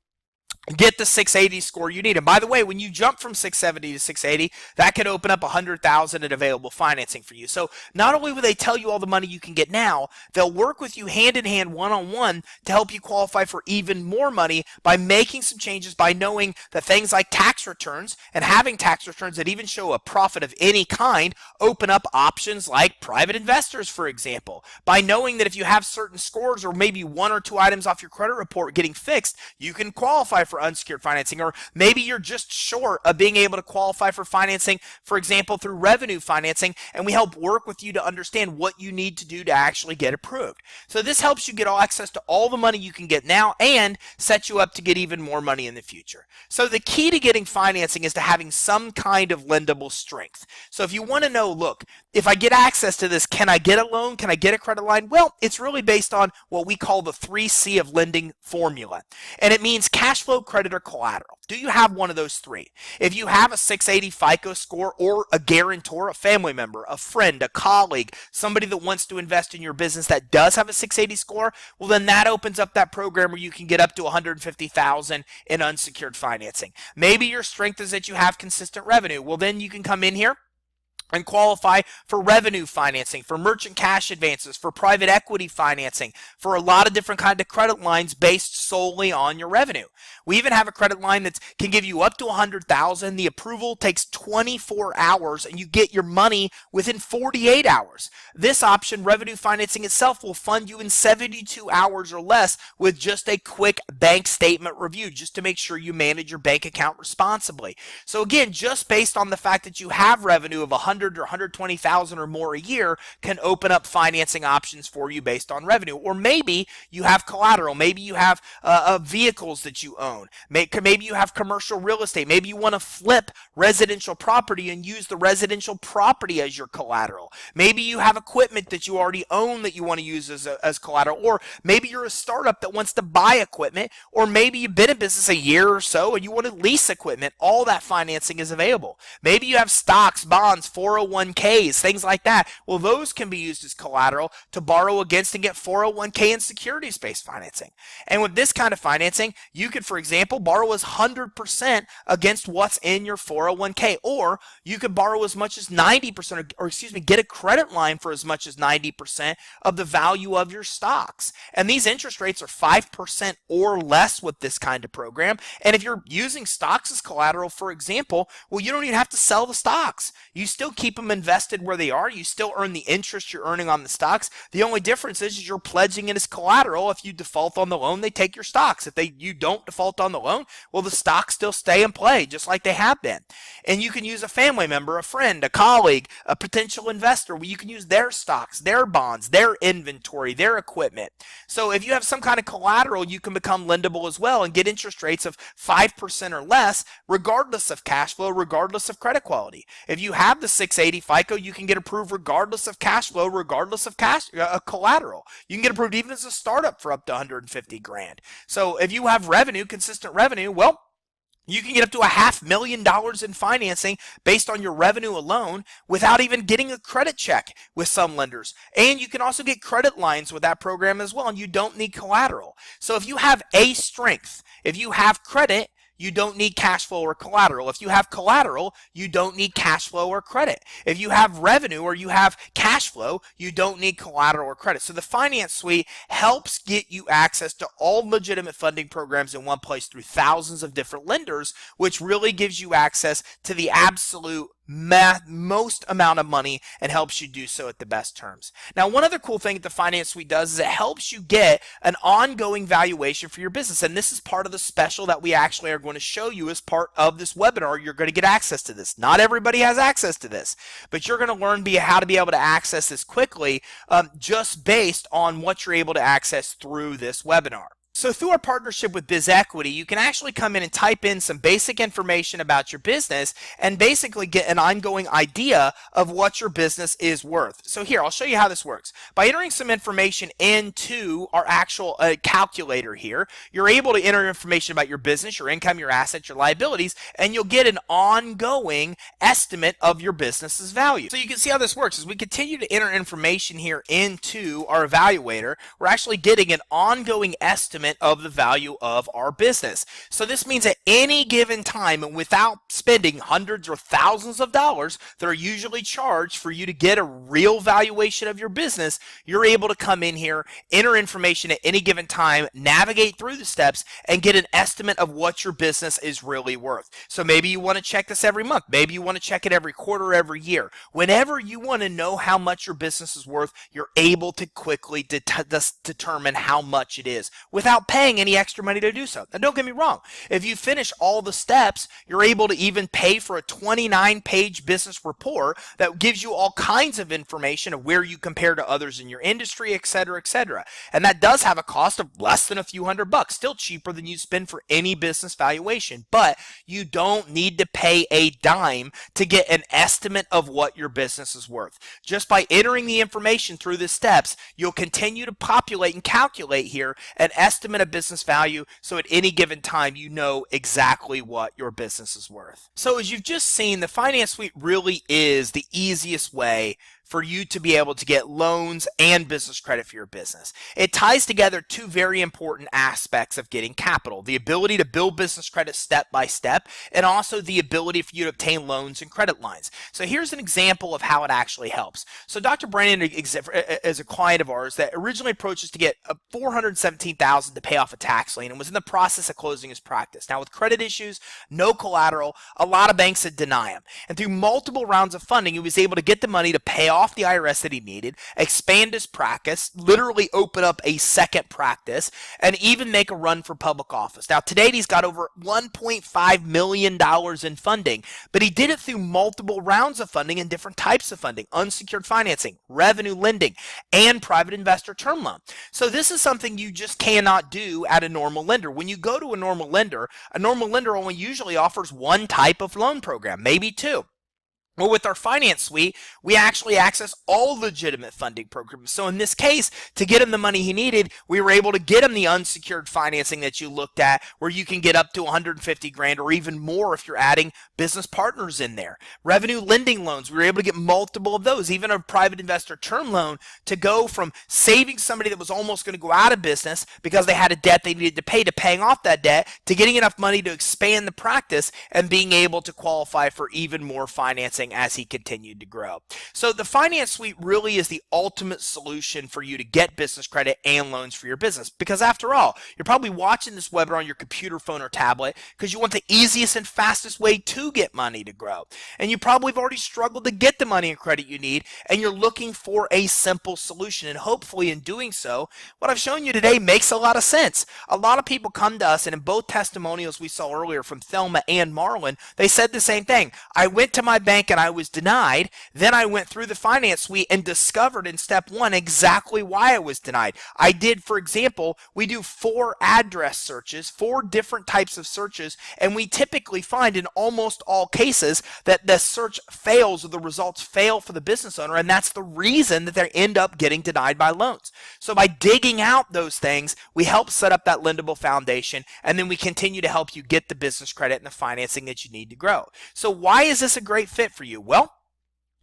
get the 680 score you need. And by the way, when you jump from 670 to 680, that could open up 100,000 in available financing for you. So not only will they tell you all the money you can get now, they'll work with you hand in hand, one-on-one, to help you qualify for even more money by making some changes, by knowing that things like tax returns and having tax returns that even show a profit of any kind open up options like private investors, for example. By knowing that if you have certain scores or maybe one or two items off your credit report getting fixed, you can qualify for unsecured financing. Or maybe you're just short of being able to qualify for financing, for example, through revenue financing, and we help work with you to understand what you need to do to actually get approved. So this helps you get all access to all the money you can get now and set you up to get even more money in the future. So the key to getting financing is to having some kind of lendable strength. So if you want to know, look, if I get access to this, can I get a loan? Can I get a credit line? Well, it's really based on what we call the 3C of lending formula. And it means cash flow, credit, or collateral. Do you have one of those three? If you have a 680 FICO score or a guarantor, a family member, a friend, a colleague, somebody that wants to invest in your business that does have a 680 score, well, then that opens up that program where you can get up to 150,000 in unsecured financing. Maybe your strength is that you have consistent revenue. Well, then you can come in here and qualify for revenue financing, for merchant cash advances, for private equity financing, for a lot of different kinds of credit lines based solely on your revenue. We even have a credit line that can give you up to 100,000. The approval takes 24 hours and you get your money within 48 hours. This option, revenue financing itself, will fund you in 72 hours or less with just a quick bank statement review, just to make sure you manage your bank account responsibly. So again, just based on the fact that you have revenue of 100 or 120,000 or more a year can open up financing options for you based on revenue. Or maybe you have collateral. Maybe you have vehicles that you own. Maybe you have commercial real estate. Maybe you want to flip residential property and use the residential property as your collateral. Maybe you have equipment that you already own that you want to use as collateral. Or maybe you're a startup that wants to buy equipment. Or maybe you've been in business a year or so and you want to lease equipment. All that financing is available. Maybe you have stocks, bonds, 401ks, things like that. Well, those can be used as collateral to borrow against and get 401k and securities-based financing. And with this kind of financing, you could, for example, borrow as 100% against what's in your 401k, or you could borrow as much as 90%, or excuse me, get a credit line for as much as 90% of the value of your stocks. And these interest rates are 5% or less with this kind of program. And if you're using stocks as collateral, for example, well, you don't even have to sell the stocks. You still keep them invested where they are. You still earn the interest you're earning on the stocks. The only difference is you're pledging it as collateral. If you default on the loan, they take your stocks. If you don't default on the loan, well, the stocks still stay in play just like they have been. And you can use a family member, a friend, a colleague, a potential investor. Well, you can use their stocks, their bonds, their inventory, their equipment. So if you have some kind of collateral, you can become lendable as well and get interest rates of 5% or less, regardless of cash flow, regardless of credit quality. If you have the 680 FICO, you can get approved regardless of cash flow, regardless of collateral. You can get approved even as a startup for up to 150 grand. So if you have revenue, consistent revenue, well, you can get up to $500,000 in financing based on your revenue alone without even getting a credit check with some lenders. And you can also get credit lines with that program as well, and you don't need collateral. So if you have a strength, if you have credit, you don't need cash flow or collateral. If you have collateral, you don't need cash flow or credit. If you have revenue or you have cash flow, you don't need collateral or credit. So the Finance Suite helps get you access to all legitimate funding programs in one place through thousands of different lenders, which really gives you access to the absolute most amount of money and helps you do so at the best terms. Now, one other cool thing that the Finance Suite does is it helps you get an ongoing valuation for your business. And this is part of the special that we actually are going to show you as part of this webinar. You're going to get access to this. Not everybody has access to this, but you're going to learn how to be able to access this quickly just based on what you're able to access through this webinar. So through our partnership with BizEquity, you can actually come in and type in some basic information about your business and basically get an ongoing idea of what your business is worth. So here, I'll show you how this works. By entering some information into our actual calculator here, you're able to enter information about your business, your income, your assets, your liabilities, and you'll get an ongoing estimate of your business's value. So you can see how this works. As we continue to enter information here into our evaluator, we're actually getting an ongoing estimate estimate of the value of our business. So this means at any given time, and without spending hundreds or thousands of dollars that are usually charged for you to get a real valuation of your business, you're able to come in here, enter information at any given time, navigate through the steps, and get an estimate of what your business is really worth. So maybe you want to check this every month. Maybe you want to check it every quarter, every year. Whenever you want to know how much your business is worth, you're able to quickly determine how much it is without paying any extra money to do so. Now, don't get me wrong. If you finish all the steps, you're able to even pay for a 29-page business report that gives you all kinds of information of where you compare to others in your industry, et cetera, et cetera. And that does have a cost of less than a few $100, still cheaper than you spend for any business valuation. But you don't need to pay a dime to get an estimate of what your business is worth. Just by entering the information through the steps, you'll continue to populate and calculate here an estimate of business value, so at any given time you know exactly what your business is worth. So as you've just seen, the Finance Suite really is the easiest way for you to be able to get loans and business credit for your business. It ties together two very important aspects of getting capital: the ability to build business credit step by step, and also the ability for you to obtain loans and credit lines. So here's an example of how it actually helps. So Dr. Brandon is a client of ours that originally approached us to get $417,000 to pay off a tax lien and was in the process of closing his practice. Now, with credit issues, no collateral, a lot of banks would deny him. And through multiple rounds of funding, he was able to get the money to pay off the IRS that he needed, expand his practice, literally open up a second practice, and even make a run for public office. Now, to date, he's got over $1.5 million in funding, but he did it through multiple rounds of funding and different types of funding: unsecured financing, revenue lending, and private investor term loan. So this is something you just cannot do at a normal lender. When you go to a normal lender only usually offers one type of loan program, maybe two. Well, with our Finance Suite, we actually access all legitimate funding programs. So in this case, to get him the money he needed, we were able to get him the unsecured financing that you looked at, where you can get up to 150 grand or even more if you're adding business partners in there. Revenue lending loans, we were able to get multiple of those, even a private investor term loan, to go from saving somebody that was almost going to go out of business because they had a debt they needed to pay, to paying off that debt, to getting enough money to expand the practice and being able to qualify for even more financing as he continued to grow. So the Finance Suite really is the ultimate solution for you to get business credit and loans for your business, because after all, you're probably watching this webinar on your computer, phone, or tablet because you want the easiest and fastest way to get money to grow. And you probably have already struggled to get the money and credit you need, and you're looking for a simple solution. And hopefully in doing so, what I've shown you today makes a lot of sense. A lot of people come to us, and in both testimonials we saw earlier from Thelma and Marlon, they said the same thing. I went to my bank and I was denied. Then I went through the Finance Suite and discovered in step one exactly why I was denied. I did, for example, we do 4 address searches, 4 different types of searches, and we typically find in almost all cases that the search fails or the results fail for the business owner, and that's the reason that they end up getting denied by loans. So by digging out those things, we help set up that lendable foundation, and then we continue to help you get the business credit and the financing that you need to grow. So why is this a great fit for you? Well,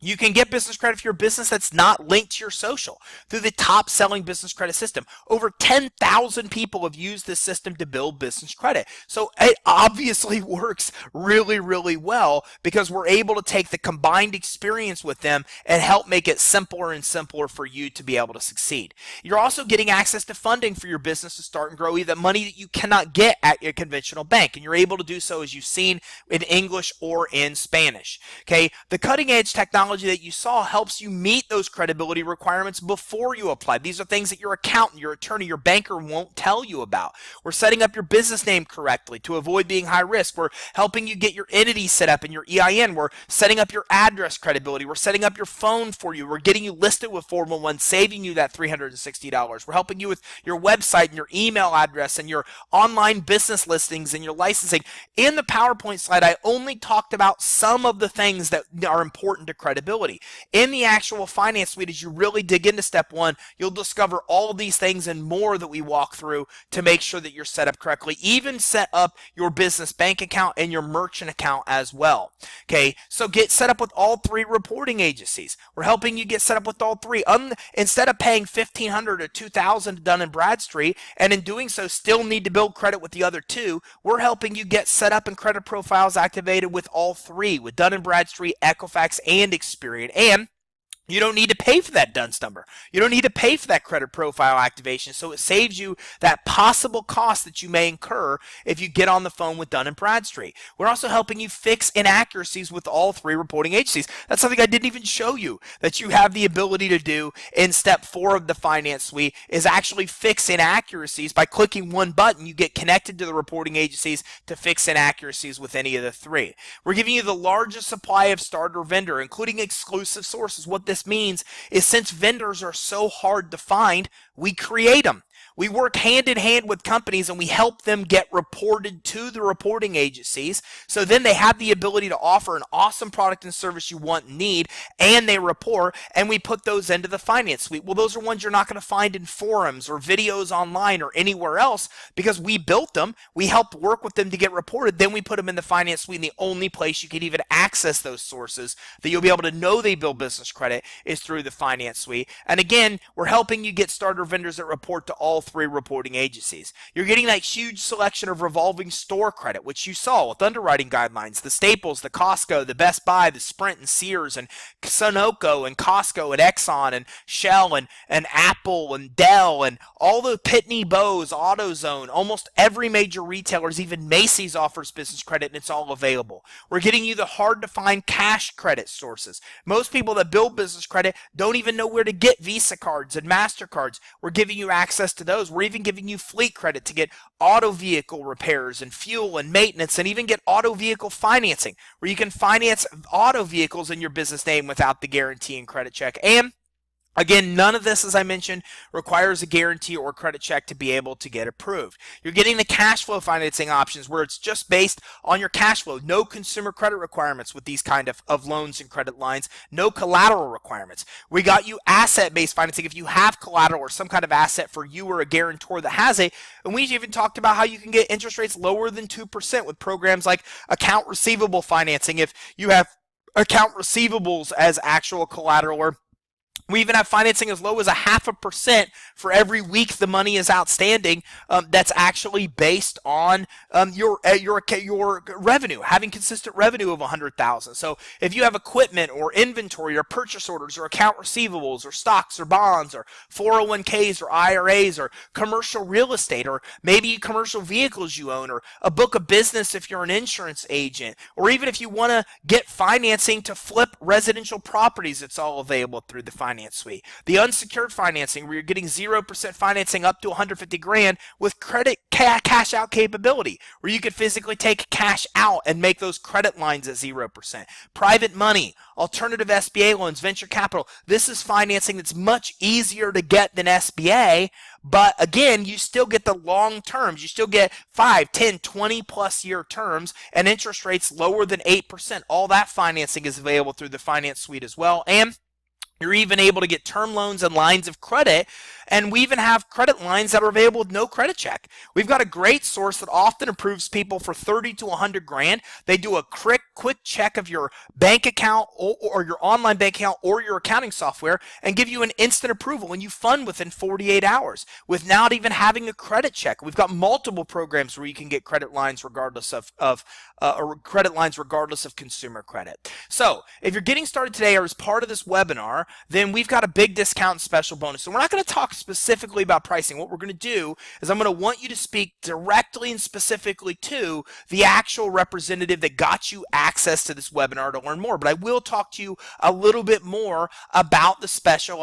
you can get business credit for your business that's not linked to your social through the top-selling business credit system. Over 10,000 people have used this system to build business credit. So it obviously works really, really well because we're able to take the combined experience with them and help make it simpler and simpler for you to be able to succeed. You're also getting access to funding for your business to start and grow, either money that you cannot get at your conventional bank, and you're able to do so, as you've seen, in English or in Spanish. Okay, the cutting-edge technology that you saw helps you meet those credibility requirements before you apply. These are things that your accountant, your attorney, your banker won't tell you about. We're setting up your business name correctly to avoid being high risk. We're helping you get your entity set up in your EIN. We're setting up your address credibility. We're setting up your phone for you. We're getting you listed with 411, saving you that $360. We're helping you with your website and your email address and your online business listings and your licensing. In the PowerPoint slide, I only talked about some of the things that are important to credibility. credibility. In the actual finance suite, as you really dig into step one, you'll discover all of these things and more that we walk through to make sure that you're set up correctly. Even set up your business bank account and your merchant account as well. Okay, so get set up with all three reporting agencies. We're helping you get set up with all three. Instead of paying $1,500 or $2,000 to Dun & Bradstreet, and in doing so still need to build credit with the other two, we're helping you get set up and credit profiles activated with all three, with Dun & Bradstreet, Equifax, and Experian. And you don't need to pay for that DUNS number. You don't need to pay for that credit profile activation, so it saves you that possible cost that you may incur if you get on the phone with Dun & Bradstreet. We're also helping you fix inaccuracies with all three reporting agencies. That's something I didn't even show you that you have the ability to do in step 4 of the finance suite, is actually fix inaccuracies. By clicking one button, you get connected to the reporting agencies to fix inaccuracies with any of the three. We're giving you the largest supply of starter vendor, including exclusive sources. What this means is, since vendors are so hard to find, we create them. We work hand in hand with companies and we help them get reported to the reporting agencies, so then they have the ability to offer an awesome product and service you want and need, and they report, and we put those into the finance suite. Well, those are ones you're not going to find in forums or videos online or anywhere else, because we built them, we helped work with them to get reported, then we put them in the finance suite, and the only place you can even access those sources that you'll be able to know they build business credit is through the finance suite. And again, we're helping you get starter vendors that report to all three reporting agencies. You're getting that huge selection of revolving store credit, which you saw with underwriting guidelines, the Staples, the Costco, the Best Buy, the Sprint and Sears and Sunoco and Costco and Exxon and Shell and Apple and Dell and all the Pitney Bowes, AutoZone, almost every major retailer, even Macy's offers business credit, and it's all available. We're getting you the hard to find cash credit sources. Most people that build business credit don't even know where to get Visa cards and MasterCards. We're giving you access to those. We're even giving you fleet credit to get auto vehicle repairs and fuel and maintenance, and even get auto vehicle financing, where you can finance auto vehicles in your business name without the guarantee and credit check. And again, none of this, as I mentioned, requires a guarantee or credit check to be able to get approved. You're getting the cash flow financing options, where it's just based on your cash flow. No consumer credit requirements with these kind of loans and credit lines. No collateral requirements. We got you asset-based financing if you have collateral or some kind of asset for you or a guarantor that has it. And we even talked about how you can get interest rates lower than 2% with programs like account receivable financing if you have account receivables as actual collateral. Or we even have financing as low as 0.5% for every week the money is outstanding. That's actually based on your revenue, having consistent revenue of $100,000. So if you have equipment or inventory or purchase orders or account receivables or stocks or bonds or 401ks or IRAs or commercial real estate, or maybe commercial vehicles you own, or a book of business if you're an insurance agent, or even if you want to get financing to flip residential properties, it's all available through the finance suite. The unsecured financing, where you're getting 0% financing up to $150,000 with credit cash out capability, where you could physically take cash out and make those credit lines at 0%. Private money, alternative SBA loans, venture capital. This is financing that's much easier to get than SBA, but again, you still get the long terms. You still get 5, 10, 20 plus year terms and interest rates lower than 8%. All that financing is available through the finance suite as well. And you're even able to get term loans and lines of credit, and we even have credit lines that are available with no credit check. We've got a great source that often approves people for 30 to 100 grand. They do a quick check of your bank account or your online bank account or your accounting software and give you an instant approval, and you fund within 48 hours without even having a credit check. We've got multiple programs where you can get credit lines regardless of consumer credit. So if you're getting started today or as part of this webinar, then we've got a big discount special bonus. So we're not going to talk specifically about pricing. What we're going to do is I'm going to want you to speak directly and specifically to the actual representative that got you access to this webinar to learn more. But I will talk to you a little bit more about the special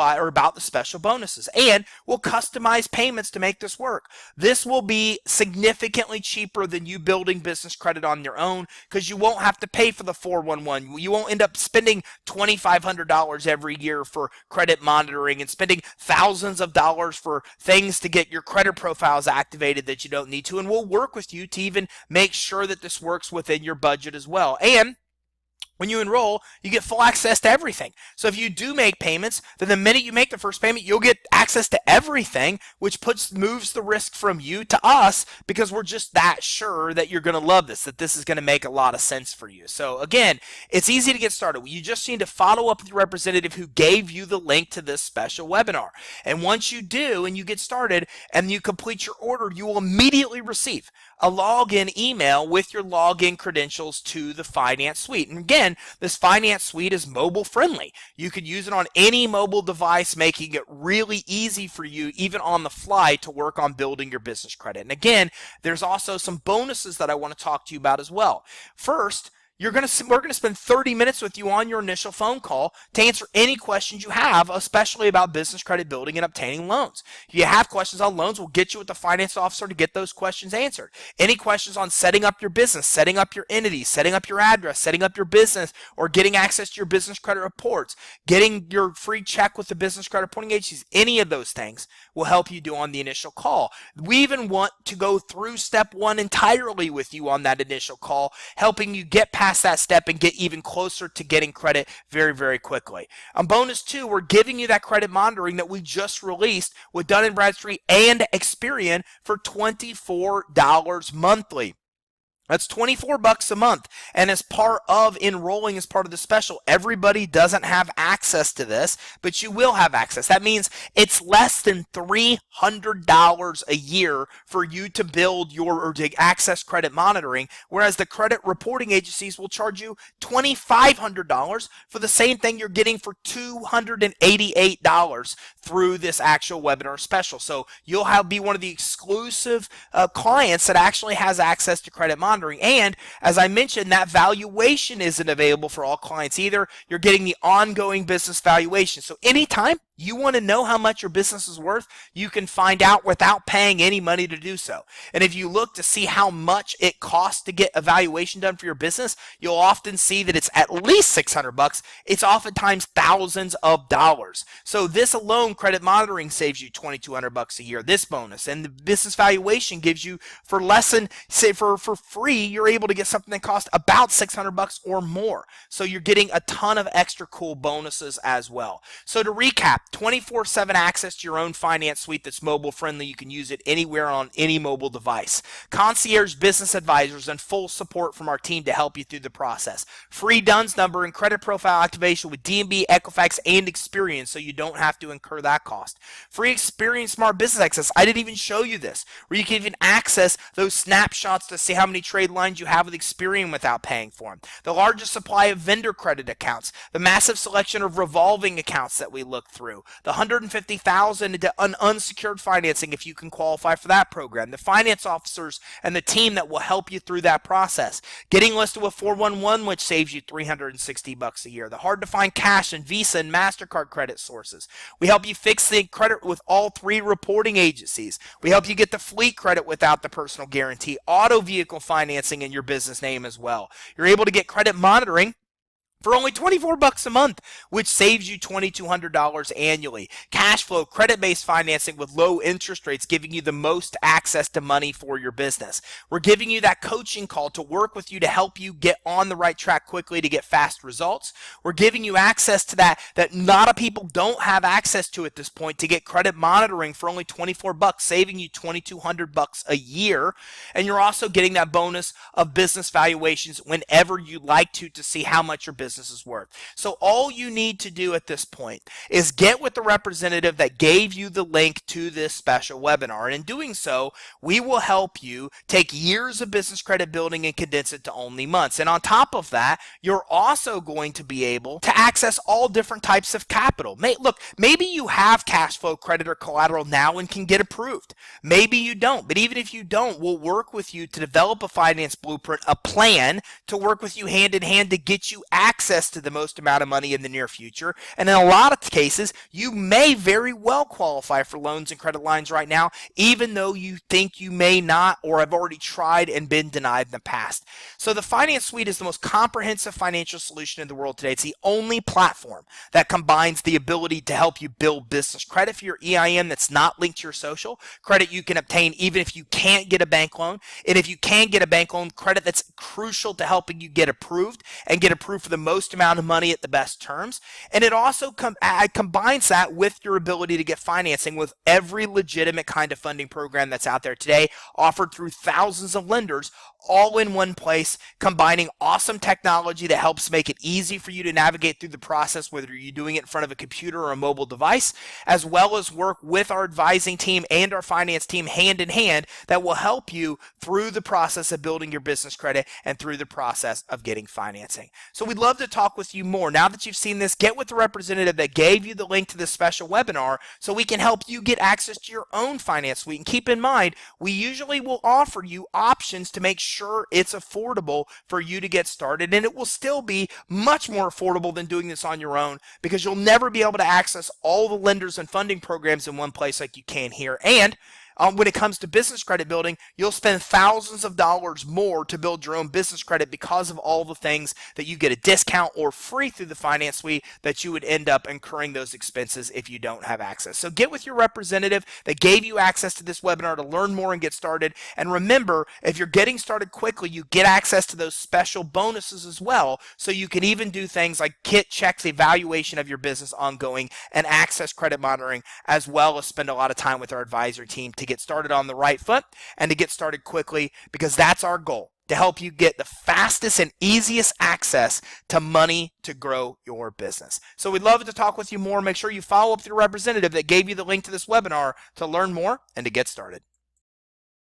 bonuses, and we'll customize payments to make this work. This will be significantly cheaper than you building business credit on your own, because you won't have to pay for the 411. You won't end up spending $2,500 every year for credit monitoring and spending thousands of dollars for things to get your credit profiles activated that you don't need to. And we'll work with you to even make sure that this works within your budget as well. And When you enroll, you get full access to everything. So if you do make payments, then the minute you make the first payment, you'll get access to everything, which moves the risk from you to us, because we're just that sure that you're going to love this, that this is going to make a lot of sense for you. So again, it's easy to get started. You just need to follow up with your representative who gave you the link to this special webinar. And once you do and you get started and you complete your order, you will immediately receive a login email with your login credentials to the Finance Suite. And again, this Finance Suite is mobile friendly. You could use it on any mobile device, making it really easy for you, even on the fly, to work on building your business credit. And again, there's also some bonuses that I want to talk to you about as well. First, we're going to spend 30 minutes with you on your initial phone call to answer any questions you have, especially about business credit building and obtaining loans. If you have questions on loans, we'll get you with the finance officer to get those questions answered. Any questions on setting up your business, setting up your entity, setting up your address, setting up your business, or getting access to your business credit reports, getting your free check with the business credit reporting agencies, any of those things will help you do on the initial call. We even want to go through step one entirely with you on that initial call, helping you get past that step and get even closer to getting credit very, very quickly. On bonus two, we're giving you that credit monitoring that we just released with Dun & Bradstreet and Experian for $24 monthly. That's $24 a month, and as part of enrolling as part of the special, everybody doesn't have access to this, but you will have access. That means it's less than $300 a year for you to build or to access credit monitoring, whereas the credit reporting agencies will charge you $2,500 for the same thing you're getting for $288 through this actual webinar special. So you'll be one of the exclusive clients that actually has access to credit monitoring. And as I mentioned, that valuation isn't available for all clients either. You're getting the ongoing business valuation. So anytime you want to know how much your business is worth, you can find out without paying any money to do so. And if you look to see how much it costs to get a valuation done for your business, you'll often see that it's at least $600. It's oftentimes thousands of dollars. So this alone, credit monitoring, saves you $2,200 a year, this bonus. And the business valuation gives you, for less than, say for free, you're able to get something that costs about $600 or more. So you're getting a ton of extra cool bonuses as well. So to recap, 24/7 access to your own finance suite that's mobile friendly. You can use it anywhere on any mobile device. Concierge business advisors and full support from our team to help you through the process. Free DUNS number and credit profile activation with D&B, Equifax, and Experian, so you don't have to incur that cost. Free Experian Smart Business Access. I didn't even show you this, where you can even access those snapshots to see how many trade lines you have with Experian without paying for them. The largest supply of vendor credit accounts. The massive selection of revolving accounts that we look through. The $150,000 into unsecured financing if you can qualify for that program. The finance officers and the team that will help you through that process. Getting listed with 411, which saves you $360 a year. The hard to find cash and Visa and MasterCard credit sources. We help you fix the credit with all three reporting agencies. We help you get the fleet credit without the personal guarantee. Auto vehicle financing in your business name as well. You're able to get credit monitoring for only $24 a month, which saves you $2,200 annually. Cash flow, credit-based financing with low interest rates, giving you the most access to money for your business. We're giving you that coaching call to work with you to help you get on the right track quickly to get fast results. We're giving you access to that a lot of people don't have access to at this point, to get credit monitoring for only $24, saving you $2,200 a year. And you're also getting that bonus of business valuations whenever you like to see how much your business is worth. So all you need to do at this point is get with the representative that gave you the link to this special webinar. And in doing so, we will help you take years of business credit building and condense it to only months. And on top of that, you're also going to be able to access all different types of capital. Look, maybe you have cash flow credit or collateral now and can get approved. Maybe you don't, but even if you don't, we'll work with you to develop a finance blueprint, a plan to work with you hand in hand to get you access to the most amount of money in the near future. And in a lot of cases, you may very well qualify for loans and credit lines right now, even though you think you may not or have already tried and been denied in the past. So the Finance Suite is the most comprehensive financial solution in the world today. It's the only platform that combines the ability to help you build business credit for your EIN that's not linked to your social, credit you can obtain even if you can't get a bank loan, and if you can get a bank loan, credit that's crucial to helping you get approved and get approved for the most amount of money at the best terms. And it also combines that with your ability to get financing with every legitimate kind of funding program that's out there today, offered through thousands of lenders, all in one place, combining awesome technology that helps make it easy for you to navigate through the process, whether you're doing it in front of a computer or a mobile device, as well as work with our advising team and our finance team hand in hand that will help you through the process of building your business credit and through the process of getting financing. So we'd love to talk with you more. Now that you've seen this, get with the representative that gave you the link to this special webinar so we can help you get access to your own finance suite. And keep in mind, we usually will offer you options to make sure it's affordable for you to get started, and it will still be much more affordable than doing this on your own, because you'll never be able to access all the lenders and funding programs in one place like you can here. And when it comes to business credit building, you'll spend thousands of dollars more to build your own business credit because of all the things that you get a discount or free through the finance suite that you would end up incurring those expenses if you don't have access. So get with your representative that gave you access to this webinar to learn more and get started. And remember, if you're getting started quickly, you get access to those special bonuses as well. So you can even do things like check the evaluation of your business ongoing and access credit monitoring, as well as spend a lot of time with our advisory team to get started on the right foot and to get started quickly, because that's our goal, to help you get the fastest and easiest access to money to grow your business. So we'd love to talk with you more. Make sure you follow up with your representative that gave you the link to this webinar to learn more and to get started.